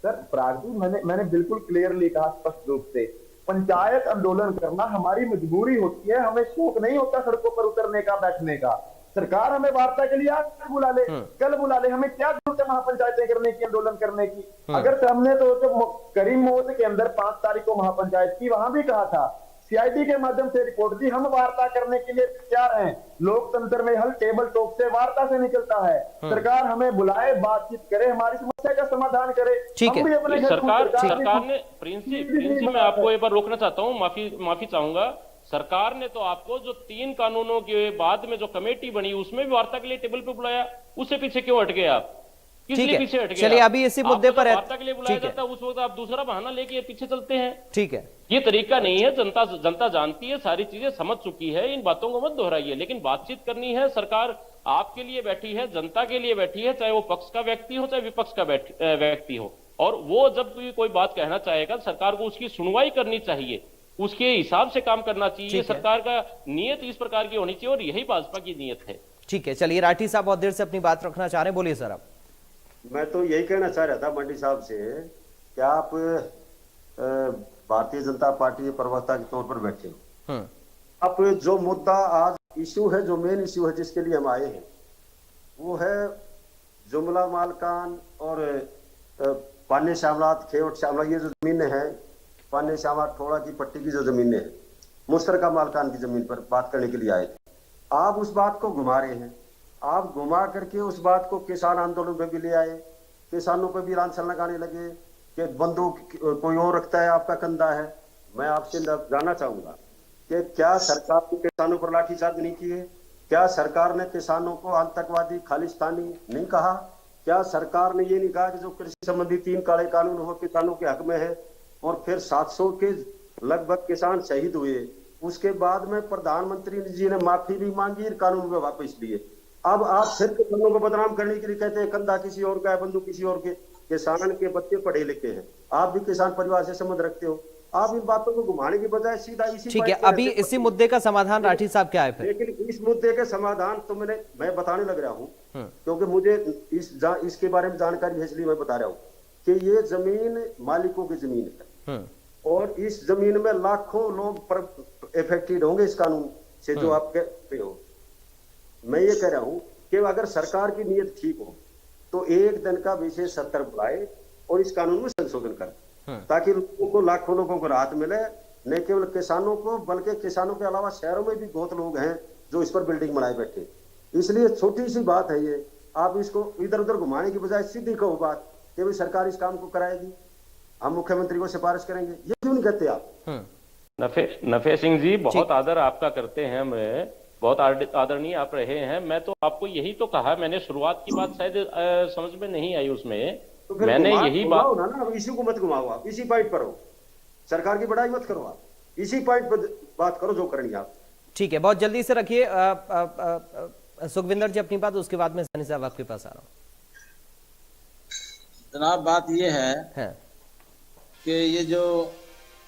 सर प्रार्थी मैंने बिल्कुल क्लियरली कहा, स्पष्ट रूप से, पंचायत आंदोलन करना हमारी मजबूरी होती है, हमें शौक नहीं होता सड़कों पर उतरने का, बैठने का। सरकार हमें वार्ता के लिए आज बुला ले, कल बुला ले, हमें क्या जरूरत है महापंचायतें करने की, आंदोलन करने की। अगर हमने तो करीम मोद के अंदर 5 तारीख को महापंचायत की, वहां भी कहा था सीआईडी के माध्यम से रिपोर्ट दी। हम वार्ता करने के लिए तैयार हैं। लोकतंत्र में हल टेबल टॉक से, वार्ता से निकलता है। सरकार हमें बुलाए, बातचीत करे, हमारी समस्या का समाधान करे। ठीक है। सरकार ने प्रिंसिप मैं आपको एक बार रोकना चाहता हूँ, माफी चाहूंगा। सरकार ने तो आपको जो 3 कानूनों के बाद में जो कमेटी बनी उसमें भी वार्ता के लिए टेबल पे बुलाया, उससे पीछे क्यों हट गए आप? ठीक है, चलिए अभी इसी मुद्दे पर वार्ता के लिए बुलाया जाता है, उस वक्त आप दूसरा बहाना लेके पीछे चलते हैं। ठीक है, ये तरीका नहीं है। जनता जानती है, सारी चीजें समझ चुकी है, इन बातों को मत दोहराइए। लेकिन बातचीत करनी है, सरकार आपके लिए बैठी है, जनता के लिए बैठी है, चाहे वो पक्ष का व्यक्ति हो चाहे विपक्ष का व्यक्ति हो। और वो जब भी कोई बात कहना चाहेगा, सरकार को उसकी सुनवाई करनी चाहिए, उसके हिसाब से काम करना चाहिए। सरकार का नियत इस प्रकार की होनी चाहिए और यही भाजपा की नियत है। ठीक है, चलिए राठी साहब बहुत देर से अपनी बात रखना चाह रहे हैं, बोलिए सर। आप मैं तो यही कहना चाह रहा था मंडी साहब से कि आप भारतीय जनता पार्टी के प्रवक्ता के तौर पर बैठे हो। आप जो मुद्दा आज इश्यू है, जो मेन इश्यू है जिसके लिए हम आए हैं, वो है जुमला मालकान और पानी श्यामलात, खेवट श्यामला, ये जो जमीनें हैं, पानी श्यामलात ठोड़ा की पट्टी की जो जमीनें हैं, मुश्तरका मालकान की जमीन पर बात करने के लिए आए थे। आप उस बात को घुमा रहे हैं। आप घुमा करके उस बात को किसान आंदोलन में भी ले आए, किसानों पर भी लांछन लगाने लगे कि बंदूक कोई और रखता है, आपका कंधा है। मैं आपसे जानना चाहूंगा कि क्या सरकार ने किसानों पर लाठीचार्ज नहीं किए? क्या सरकार ने किसानों को आतंकवादी, खालिस्तानी नहीं कहा? क्या सरकार ने ये नहीं कहा कि जो कृषि संबंधी 3 काले कानून वो किसानों के हक में है? और फिर 700 के लगभग किसान शहीद हुए, उसके बाद में प्रधानमंत्री जी ने माफी भी मांगी, कानून में वापस लिए। अब आप फिर किसानों को बदनाम करने के लिए कहते हैं कंधा किसी और का है, बंदूक किसी और के। किसान के बच्चे पढ़े लिखे हैं, आप भी किसान परिवार से संबंध रखते हो। आप इन बातों को घुमाने की बजाय सीधा इसी। ठीक है, अभी इसी मुद्दे का समाधान राठी साहब क्या है फिर? लेकिन इस मुद्दे के समाधान तो मैं बताने लग रहा हूँ, क्योंकि मुझे इसके बारे में जानकारी है, इसलिए मैं बता रहा हूँ कि ये जमीन मालिकों की जमीन है और इस जमीन में लाखों लोग इफेक्टेड होंगे इस कानून से जो आप कहते हो। मैं ये कह रहा हूं कि अगर सरकार की नीयत ठीक हो तो एक दिन का विशेष सत्र बुलाए और इस कानून में संशोधन करे, ताकि लोगों को, लाखों लोगों को राहत मिले। न केवल किसानों को, बल्कि किसानों के अलावा शहरों में भी बहुत लोग हैं जो इस पर बिल्डिंग बनाए बैठे। इसलिए छोटी सी बात है ये, आप इसको इधर उधर घुमाने की बजाय सीधी कहो बात कि भाई सरकार इस काम को कराएगी, हम मुख्यमंत्री को सिफारिश करेंगे। ये क्यों नहीं कहते आप? नफे सिंह जी, बहुत आदर आपका करते हैं, मैं बहुत आदरणीय आप रहे हैं। मैं तो आपको यही तो कहा, मैंने शुरुआत की बात शायद समझ में नहीं आई उसमें, तो मैंने यही बात ना, इसी को मत घुमाओ, आप इसी पॉइंट पर हो, सरकार की बड़ाई मत करो, आप इसी पॉइंट पर बात करो जो करनी आप। ठीक है, बहुत जल्दी से रखिए सुखविंदर जी अपनी बात, उसके बाद में सनी साहब आपके पास आ रहा हूँ। जनाब बात ये है कि ये जो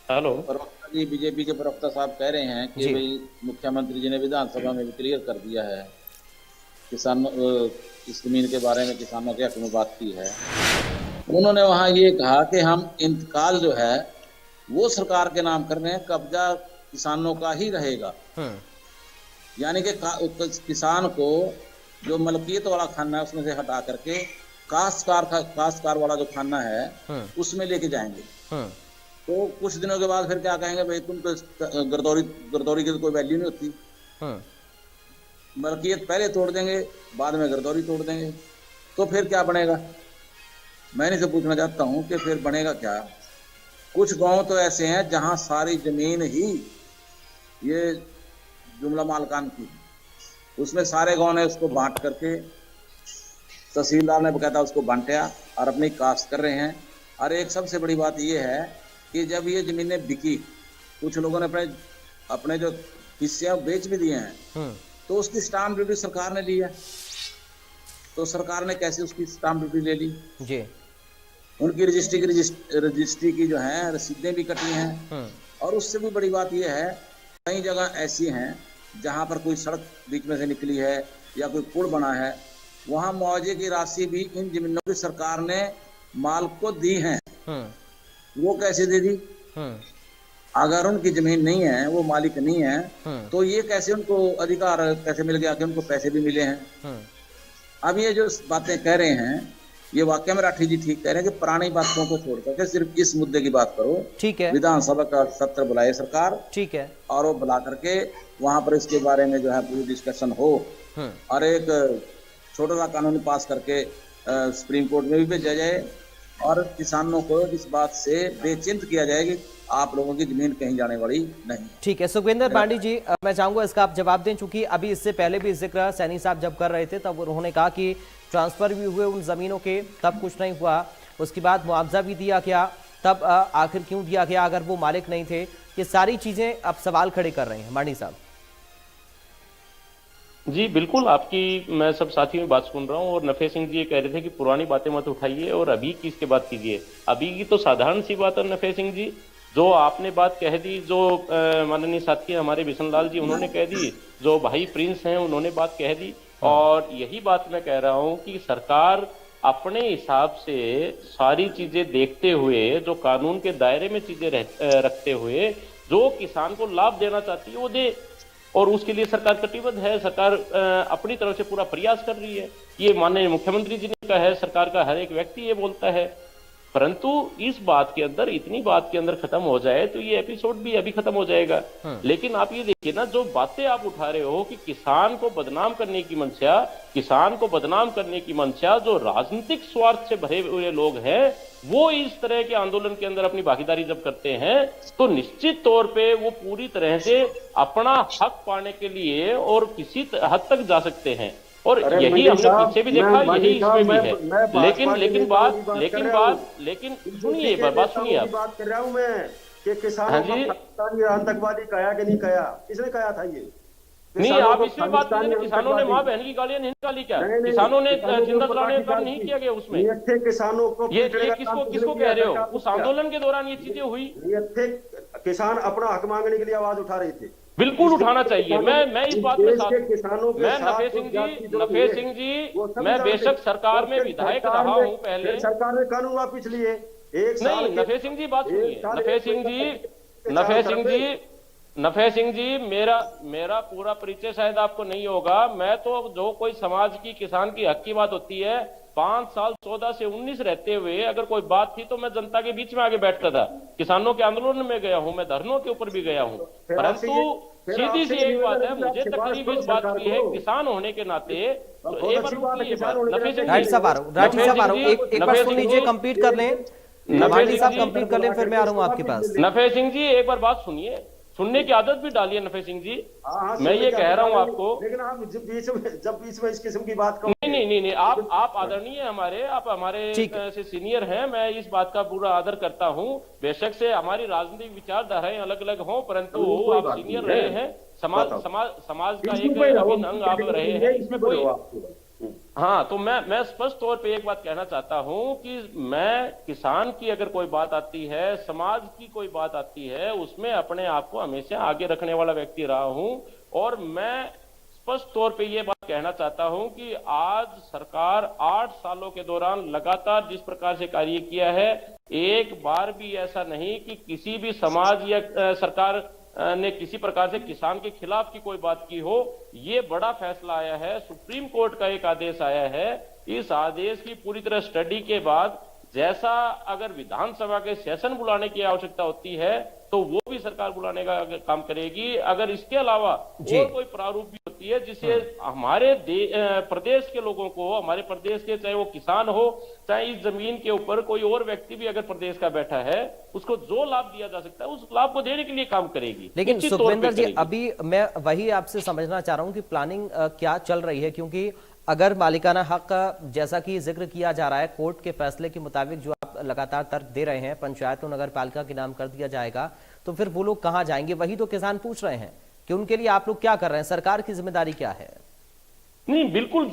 प्रवक्ता जी, बीजेपी के प्रवक्ता साहब कह रहे हैं कि भाई मुख्यमंत्री जी ने विधानसभा में भी क्लियर कर दिया है, किसानों इस जमीन के बारे में किसानों के हक में बात की है। उन्होंने वहां ये कहा कि हम इंतकाल जो है वो सरकार के नाम कर रहे हैं, कब्जा किसानों का ही रहेगा। यानी कि किसान को जो मलकियत वाला खाना है उसमें से हटा करके काश्तकार वाला जो खाना है उसमें लेके जाएंगे। तो कुछ दिनों के बाद फिर क्या कहेंगे, भाई तुम तो गर्दौरी की तो कोई वैल्यू नहीं होती। मलकियत पहले तोड़ देंगे, बाद में गर्दौरी तोड़ देंगे, तो फिर क्या बनेगा? मैं इनसे पूछना चाहता हूं कि फिर बनेगा क्या? कुछ गांव तो ऐसे हैं जहां सारी जमीन ही ये जुमला मालकान की, उसमें सारे गांव ने उसको बांट करके, तहसीलदार ने बकायदा उसको बांटा और अपनी काश्त कर रहे हैं। और एक सबसे बड़ी बात यह है कि जब ये जमीनें बिकी, कुछ लोगों ने अपने जो हिस्से बेच भी दिए हैं, तो उसकी स्टाम्प ड्यूटी सरकार ने ली है। तो सरकार ने कैसे उसकी स्टाम्प ड्यूटी ले ली जी? उनकी रजिस्ट्री की जो है रसीदें भी कटी हैं। और उससे भी बड़ी बात यह है, कई जगह ऐसी हैं जहां पर कोई सड़क बीच में से निकली है या कोई पुल बना है, वहां मुआवजे की राशि भी इन जमीनों की सरकार ने मालिक को दी है। वो कैसे दे दी? अगर उनकी जमीन नहीं है, वो मालिक नहीं है, तो ये कैसे उनको अधिकार कैसे मिल गया कि उनको पैसे भी मिले हैं? अब ये जो बातें कह रहे हैं ये वाकई में राठी जी ठीक कह रहे हैं कि पुरानी बातों को छोड़ करके सिर्फ इस मुद्दे की बात करो। ठीक है, विधानसभा का सत्र बुलाए सरकार, ठीक है, और वो बुला करके वहां पर इसके बारे में जो है पूरी डिस्कशन हो और एक छोटा सा कानून पास करके सुप्रीम कोर्ट में भी भेजा जाए और किसानों को इस बात से बेचिंत किया जाए कि आप लोगों की जमीन कहीं जाने वाली नहीं। ठीक है सुखविंदर पांडे जी, मैं चाहूंगा इसका आप जवाब दें, चूंकि अभी इससे पहले भी जिक्र सैनी साहब जब कर रहे थे तब उन्होंने कहा कि ट्रांसफर भी हुए उन जमीनों के, तब कुछ नहीं हुआ, उसके बाद मुआवजा भी दिया गया, तब आखिर क्यों दिया गया अगर वो मालिक नहीं थे? ये सारी चीजें अब सवाल खड़े कर रहे हैं मांडी साहब। जी बिल्कुल, आपकी मैं सब साथियों में बात सुन रहा हूं और नफे सिंह जी ये कह रहे थे कि पुरानी बातें मत उठाइए और अभी की इसके बात कीजिए। अभी की तो साधारण सी बात है नफे सिंह जी, जो आपने बात कह दी, जो माननीय साथी हमारे बिशन लाल जी उन्होंने कह दी, जो भाई प्रिंस हैं उन्होंने बात कह दी, और यही बात मैं कह रहा हूं कि सरकार अपने हिसाब से सारी चीजें देखते हुए, जो कानून के दायरे में चीजें रखते हुए जो किसान को लाभ देना चाहती है वो दे, और उसके लिए सरकार कटिबद्ध है। सरकार अपनी तरफ से पूरा प्रयास कर रही है। ये माननीय मुख्यमंत्री जी ने कहा है, सरकार का हर एक व्यक्ति ये बोलता है, परंतु इस बात के अंदर, इतनी बात के अंदर खत्म हो जाए तो ये एपिसोड भी अभी खत्म हो जाएगा। लेकिन आप ये देखिए ना, जो बातें आप उठा रहे हो कि किसान को बदनाम करने की मंशा, किसान को बदनाम करने की मंशा जो राजनीतिक स्वार्थ से भरे हुए लोग हैं, वो इस तरह के आंदोलन के अंदर अपनी भागीदारी जब करते हैं तो निश्चित तौर पे वो पूरी तरह से अपना हक पाने के लिए और किसी हद तक जा सकते हैं, और यही हमने पीछे भी देखा, यही इसमें भी है। लेकिन सुनिए, बात सुनिए आप। बात कर रहा हूँ मैं कि किसानों को आतंकवादी कहा कि नहीं कहा, किसने कहा था ये? नहीं, आप इसमें बात करें, किसानों ने माँ बहन की गालियां नहीं निकाली क्या? किसानों ने जिंदा जलाने का काम नहीं किया गया उसमें? किसानों को ये किसको कह रहे हो? उस आंदोलन के दौरान ये चीजें हुई। किसान अपना हक मांगने के लिए आवाज उठा रहे थे, बिल्कुल उठाना चाहिए। मैं इस बात में साथ, मैं नफे सिंह जी मैं बेशक सरकार में विधायक रहा हूं पहले, सरकार ने कानून वापिस लिए एक नहीं। नफे सिंह जी बात सुनिए, नफे सिंह जी मेरा पूरा परिचय शायद आपको नहीं होगा। मैं तो जो कोई समाज की, किसान की हक की बात होती है, 5 साल 14 से 19 रहते हुए अगर कोई बात थी तो मैं जनता के बीच में आगे बैठता था। किसानों के आंदोलन में गया हूं, मैं धरनों के ऊपर भी गया हूं, परंतु सीधी सी एक बात है, मुझे तकलीफ इस बात की है, किसान होने के नाते एक बार सुन लीजिए, कंप्लीट कर लें नफे साहब, कंप्लीट कर लें, फिर मैं आ रहा हूं आपके पास। नफे सिंह जी एक बार बात सुनिए, सुनने की आदत भी डालिए नफे सिंह जी। मैं ये कह रहा हूं आपको, लेकिन आप जब बीच में इस किस्म की बात करो, नहीं, आप आदरणीय हमारे, आप हमारे से सीनियर हैं, मैं इस बात का पूरा आदर करता हूं। बेशक से हमारी राजनीतिक विचारधाराएं अलग अलग हों, परंतु आप सीनियर रहे हैं, समाज का एक अभिन्न अंग आप रहे हैं, इसमें कोई, हाँ। तो मैं स्पष्ट तौर पे एक बात कहना चाहता हूं कि मैं किसान की अगर कोई बात आती है, समाज की कोई बात आती है, उसमें अपने आप को हमेशा आगे रखने वाला व्यक्ति रहा हूं, और मैं स्पष्ट तौर पे ये बात कहना चाहता हूं कि आज सरकार 8 सालों के दौरान लगातार जिस प्रकार से कार्य किया है, एक बार भी ऐसा नहीं कि किसी भी समाज या सरकार ने किसी प्रकार से किसान के खिलाफ की कोई बात की हो। ये बड़ा फैसला आया है, सुप्रीम कोर्ट का एक आदेश आया है। इस आदेश की पूरी तरह स्टडी के बाद जैसा अगर विधानसभा के सेशन बुलाने की आवश्यकता होती है तो वो भी सरकार बुलाने का काम करेगी। अगर इसके अलावा और कोई प्रारूप भी होती है जिससे हमारे प्रदेश के लोगों को, हमारे प्रदेश के, चाहे वो किसान हो, चाहे इस जमीन के ऊपर कोई और व्यक्ति भी अगर प्रदेश का बैठा है, उसको जो लाभ दिया जा सकता है उस लाभ को देने के लिए काम करेगी। लेकिन सुखविंदर जी, अभी मैं वही आपसे समझना चाह रहा हूं कि प्लानिंग क्या चल रही है, क्योंकि अगर मालिकाना हक जैसा कि जिक्र किया जा रहा है, कोर्ट के फैसले के मुताबिक जो आप लगातार तर्क दे रहे हैं, पंचायत और नगर पालिका के नाम कर दिया जाएगा, तो फिर वो लोग कहां जाएंगे? वही तो किसान पूछ रहे हैं कि उनके लिए आप लोग क्या कर रहे हैं, सरकार की जिम्मेदारी क्या है? नहीं, बिल्कुल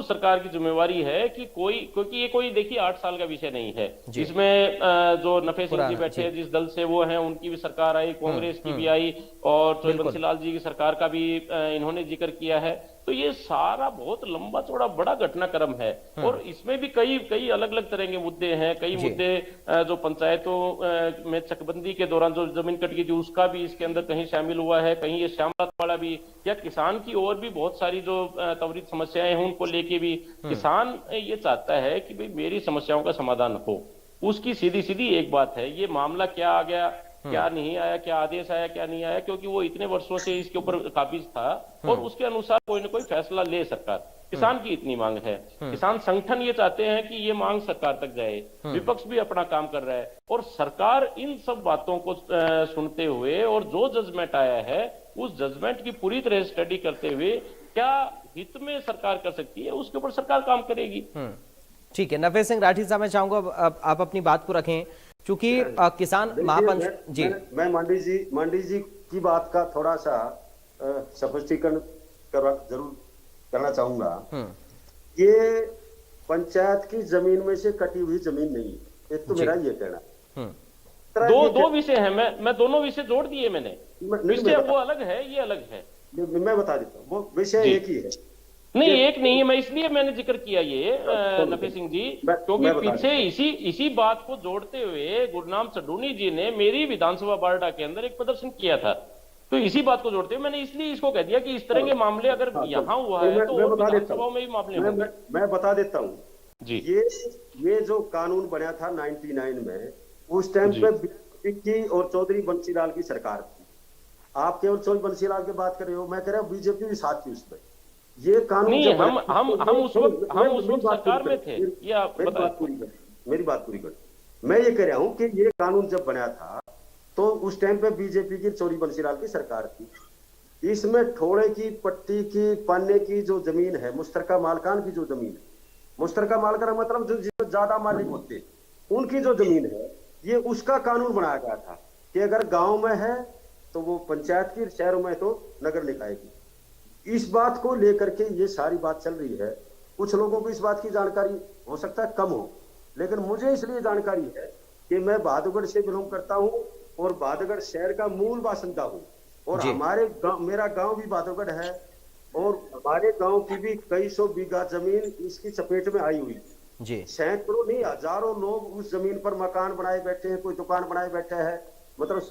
सरकार की जिम्मेवारी है कि क्योंकि ये कोई देखिए 8 साल का विषय नहीं है। इसमें जो नफे सिंह जी बैठे हैं, जिस दल से वो हैं, उनकी भी सरकार आई, कांग्रेस की भी आई, और बंसीलाल जी की सरकार का भी इन्होंने जिक्र किया है। तो ये सारा बहुत लंबा चौड़ा बड़ा घटनाक्रम है और इसमें भी कई कई अलग अलग तरह के मुद्दे हैं। कई मुद्दे जो पंचायतों में चकबंदी के दौरान जो जमीन कट गई थी उसका भी इसके अंदर कहीं शामिल हुआ है, कहीं ये श्यामलात वाला भी, या किसान की और भी बहुत सारी जो त्वरित समस्याएं हैं उनको लेके भी किसान ये चाहता है कि भाई मेरी समस्याओं का समाधान हो। उसकी सीधी सीधी एक बात है, ये मामला क्या आ गया, क्या नहीं आया, क्या आदेश आया, क्या नहीं आया, क्योंकि वो इतने वर्षों से इसके ऊपर काबिज था और उसके अनुसार कोई ना कोई फैसला ले सरकार। किसान की इतनी मांग है, किसान संगठन ये चाहते हैं कि ये मांग सरकार तक जाए, विपक्ष भी अपना काम कर रहा है और सरकार इन सब बातों को सुनते हुए और जो जजमेंट आया है उस जजमेंट की पूरी तरह स्टडी करते हुए क्या हित में सरकार कर सकती है उसके ऊपर सरकार काम करेगी। ठीक है, नफे सिंह राठी साहब, मैं चाहूंगा आप अपनी बात को रखें, क्योंकि किसान महापंच जी मैं मांडी जी की बात का थोड़ा सा स्पष्टीकरण जरूर करना चाहूंगा। ये पंचायत की जमीन में से कटी हुई जमीन नहीं है, एक तो मेरा ये कहना है। दो विषय है, मैं दोनों विषय जोड़ दिए मैंने, विषय वो अलग है, ये अलग है। मैं बता देता हूँ, वो विषय एक ही है। नहीं, एक नहीं है, मैं इसलिए मैंने जिक्र किया ये नफे सिंह जी, क्योंकि पीछे इसी बात को जोड़ते हुए गुरनाम सडूनी जी ने मेरी विधानसभा बारडा के अंदर एक प्रदर्शन किया था, तो इसी बात को जोड़ते हुए मैंने इसलिए इसको कह दिया कि इस तरह के मामले अगर यहाँ हुआ है तो विधानसभा में भी मामले होंगे। मैं बता देता हूँ जी, ये जो कानून बना था 99 में, उस टाइम पे विक्की और चौधरी बंसीलाल की सरकार थी। आप केवल चौधरी बंसीलाल की बात कर रहे हो, मैं कह रहा हूँ बीजेपी भी साथ थी उसमें। ये कानून नहीं, हम उस वक्त सरकार में थे। ये आप मेरी बात पूरी कर। मैं ये कह रहा हूँ कि ये कानून जब बना था तो उस टाइम पे बीजेपी की चौधरी बंसीलाल की सरकार थी। इसमें ठोड़े की, पट्टी की, पाने की जो जमीन है, मुश्तरका मालकान की जो जमीन है, मुश्तरका मालकान मतलब जो ज्यादा मालिक होते उनकी जो जमीन है, ये उसका कानून बनाया गया था कि अगर गांव में है तो वो पंचायत की, शहरों में तो नगर निकाय की। इस बात को लेकर के ये सारी बात चल रही है। कुछ लोगों को इस बात की जानकारी हो सकता है कम हो, लेकिन मुझे इसलिए जानकारी है कि मैं बहादुरगढ़ से बिलोंग करता हूं और बहादुरगढ़ शहर का मूल बासिंदा हूं और मेरा गांव भी बहादुरगढ़ है और हमारे गांव की भी कई सौ बीघा जमीन इसकी चपेट में आई हुई जी। सैकड़ों नहीं, हजारों लोग उस जमीन पर मकान बनाए बैठे हैं, कोई दुकान बनाए बैठे हैं। मतलब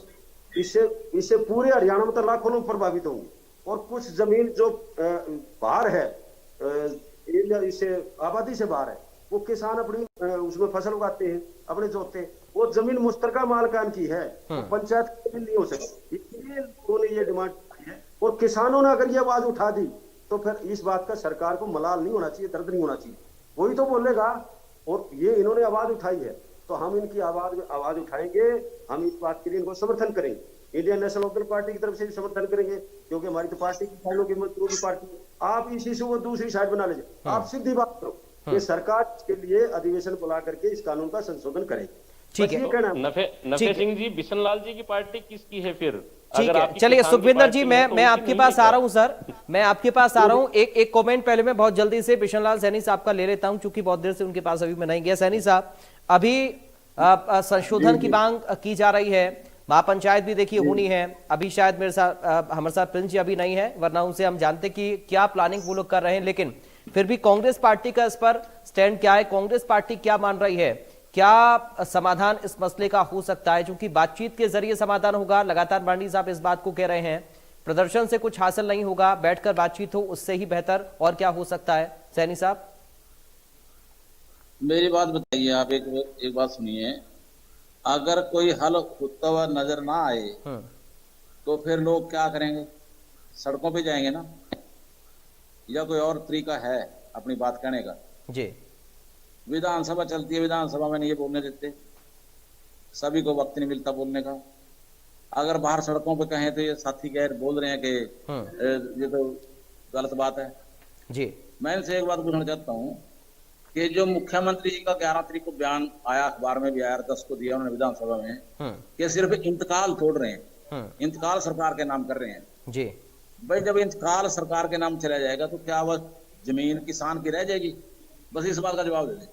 इससे पूरे हरियाणा में तो लाखों लोग प्रभावित होंगे। और कुछ जमीन जो बाहर है, एरिया इससे आबादी से बाहर है, वो किसान अपनी उसमें फसल उगाते हैं, अपने जोतते हैं। वो जमीन मुश्तरका मालकान की है, तो पंचायत की नहीं हो सकती। इसलिए उन्होंने ये डिमांड की है और किसानों ने अगर ये आवाज उठा दी तो फिर इस बात का सरकार को मलाल नहीं होना चाहिए, दर्द नहीं होना चाहिए। वही तो बोलेगा और ये इन्होंने आवाज उठाई है तो हम इनकी आवाज उठाएंगे, हम इस बात के लिए इनको समर्थन करेंगे। इंडियन नेशनल लोकदल पार्टी की तरफ से भी समर्थन करेंगे, क्योंकि हमारी तो पार्टी की सालों की मजदूरों की पार्टी। आप इस इशू को दूसरी साइड बना लीजिए, आप सीधी बात करो कि सरकार के लिए अधिवेशन बुला करके इस कानून का संशोधन करेगी। ठीक है, नफे सिंह जी, बिशन लाल जी की पार्टी किसकी है फिर? ठीक है, चलिए सुखविंदर जी, मैं आपके पास आ रहा हूं सर, मैं आपके पास आ रहा हूं। एक कमेंट पहले मैं बहुत जल्दी से बिशन लाल सैनी साहब का ले लेता हूं, क्योंकि बहुत देर से उनके पास अभी मैं नहीं गया। सैनी साहब, अभी संशोधन की मांग की जा रही है, महापंचायत भी देखिए होनी है। अभी शायद मेरे साथ हमारे साथ प्रिंस जी अभी नहीं है, वरना उनसे हम जानते कि क्या प्लानिंग वो लोग कर रहे हैं। लेकिन फिर भी कांग्रेस पार्टी का इस पर स्टैंड क्या है, कांग्रेस पार्टी क्या मान रही है, क्या समाधान इस मसले का हो सकता है? क्योंकि बातचीत के जरिए समाधान होगा, लगातार मांडी साहब इस बात को कह रहे हैं। प्रदर्शन से कुछ हासिल नहीं होगा, बैठकर बातचीत हो उससे ही बेहतर और क्या हो सकता है? सैनी साहब, मेरी बात बताइए, आप एक बात सुनिए। अगर कोई हल होता हुआ नजर ना आए तो फिर लोग क्या करेंगे? सड़कों पे जाएंगे ना, या कोई और तरीका है अपनी बात कहने का? जी, विधानसभा चलती है, विधानसभा में नहीं ये बोलने देते, सभी को वक्त नहीं मिलता बोलने का। अगर बाहर सड़कों पे कहें तो ये साथी गैर बोल रहे हैं कि ये तो गलत बात है जी। मैं इनसे एक बात पूछना चाहता हूँ कि जो मुख्यमंत्री जी का 11 तारीख को बयान आया, अखबार में भी आया, 10 को दिया उन्होंने विधानसभा में, कि सिर्फ इंतकाल तोड़ रहे हैं, इंतकाल सरकार के नाम कर रहे हैं जी। भाई जब इंतकाल सरकार के नाम चला जाएगा तो क्या वह जमीन किसान की रह जाएगी? बस इस बात का जवाब दे दें।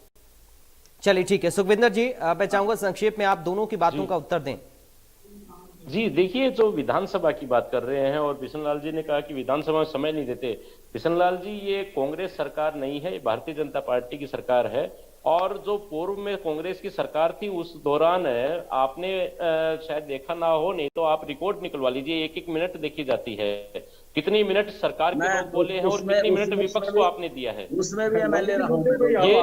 चलिए ठीक है, सुखविंदर जी, मैं चाहूंगा संक्षेप में आप दोनों की बातों का उत्तर दें। जी देखिए, जो विधानसभा की बात कर रहे हैं और बिशन लाल जी ने कहा कि विधानसभा में समय नहीं देते, बिशनलाल जी, ये कांग्रेस सरकार नहीं है, ये भारतीय जनता पार्टी की सरकार है। और जो पूर्व में कांग्रेस की सरकार थी उस दौरान आपने शायद देखा ना हो, नहीं तो आप रिकॉर्ड निकलवा लीजिए, एक एक मिनट देखी जाती है, कितनी मिनट सरकार के लोग बोले हैं और कितनी मिनट विपक्ष को आपने दिया है। उसमें भी एमएलए रहा हूं ये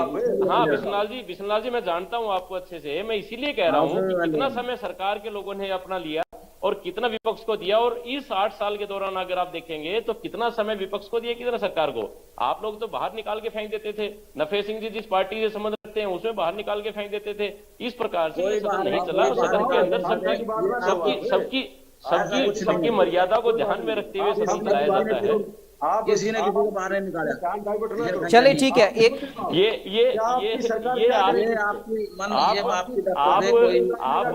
हाँ बिशनलाल जी मैं जानता हूं आपको अच्छे से, मैं इसीलिए कह रहा हूं कि कितना समय सरकार के लोगों ने अपना लिया और कितना विपक्ष को दिया। और इस 8 साल के दौरान अगर आप देखेंगे तो कितना समय विपक्ष को दिया, कितना सरकार को। आप लोग तो बाहर निकाल के फेंक देते थे, नफे सिंह जी जिस पार्टी से संबंध रखते हैं उसमें बाहर निकाल के फेंक देते थे। इस प्रकार से ये सदन नहीं चला। सदन के अंदर सबकी मर्यादा को ध्यान में रखते हुए सदन चलाया जाता है। किसी ने किसी को बाहर नहीं निकाला। चलिए ठीक है, एक आप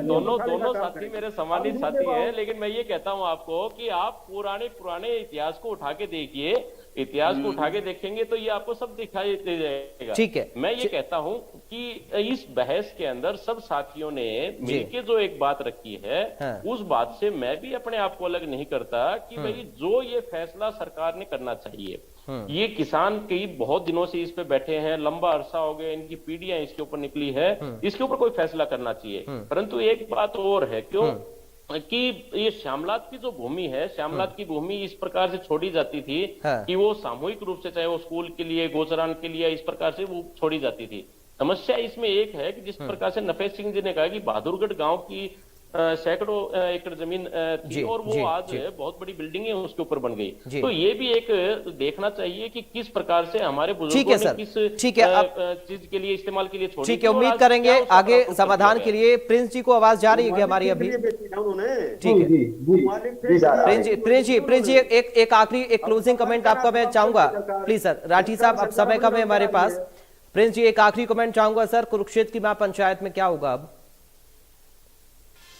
दोनों साथी मेरे सम्मानित साथी हैं, लेकिन मैं ये कहता हूं आपको कि आप पुराने इतिहास को उठा के देखिए, इतिहास को उठा के देखेंगे तो ये आपको सब दिखाई दे जाएगा। ठीक है, मैं ये कहता हूं कि इस बहस के अंदर सब साथियों ने मिलके जो एक बात रखी है, उस बात से मैं भी अपने आप को अलग नहीं करता कि भाई जो ये फैसला सरकार ने करना चाहिए, ये किसान कई बहुत दिनों से इस पे बैठे हैं, लंबा अरसा हो गया, इनकी पीढ़ियां इसके ऊपर निकली है, इसके ऊपर कोई फैसला करना चाहिए। परंतु एक बात और है, क्यों कि ये श्यामलात की जो भूमि है, श्यामलात की भूमि इस प्रकार से छोड़ी जाती थी कि वो सामूहिक रूप से, चाहे वो स्कूल के लिए, गोचरान के लिए, इस प्रकार से वो छोड़ी जाती थी। समस्या इसमें एक है कि जिस प्रकार से नफे सिंह जी ने कहा कि बहादुरगढ़ गांव की सैकड़ों एकड़ जमीन थी और वो आज बहुत बड़ी बिल्डिंगें उसके ऊपर बन गई। तो ये भी एक देखना चाहिए कि किस प्रकार से हमारे बुजुर्गों ने किस चीज के लिए, इस्तेमाल के लिए छोड़ी। ठीक है, उम्मीद करेंगे आगे समाधान के लिए। प्रिंस जी को आवाज जा रही है क्या हमारी अभी? ठीक है प्रिंस जी एक आखिरी एक क्लोजिंग कमेंट आपका मैं चाहूंगा प्लीज सर। राठी साहब अब समय कम है हमारे पास। प्रिंस जी एक आखिरी कमेंट चाहूंगा सर, कुरुक्षेत्र की महापंचायत में क्या होगा अब?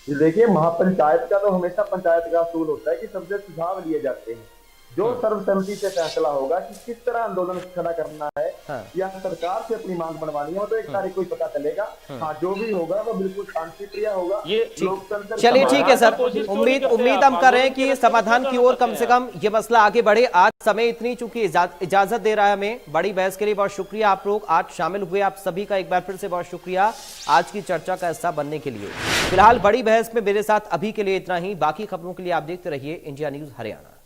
देखिए, महापंचायत का तो हमेशा पंचायत का असूल होता है कि सबसे सुझाव लिए जाते हैं, जो सर्वसम्मति से फैसला होगा कि किस तरह आंदोलन खड़ा करना है या सरकार से अपनी मांग बनवानी है, तो 1 तारीख को ही पता चलेगा। हाँ, जो भी होगा वो बिल्कुल शांति प्रिय होगा। ये चलिए ठीक है सर, उम्मीद हम कर रहे हैं कि समाधान की ओर कम से कम ये मसला आगे बढ़े। आज समय इतनी चूंकि इजाजत दे रहा है हमें। बड़ी बहस के लिए बहुत शुक्रिया आप लोग आज शामिल हुए, आप सभी का एक बार फिर से बहुत शुक्रिया आज की चर्चा का हिस्सा बनने के लिए। फिलहाल बड़ी बहस में मेरे साथ अभी के लिए इतना ही। बाकी खबरों के लिए आप देखते रहिए इंडिया न्यूज हरियाणा।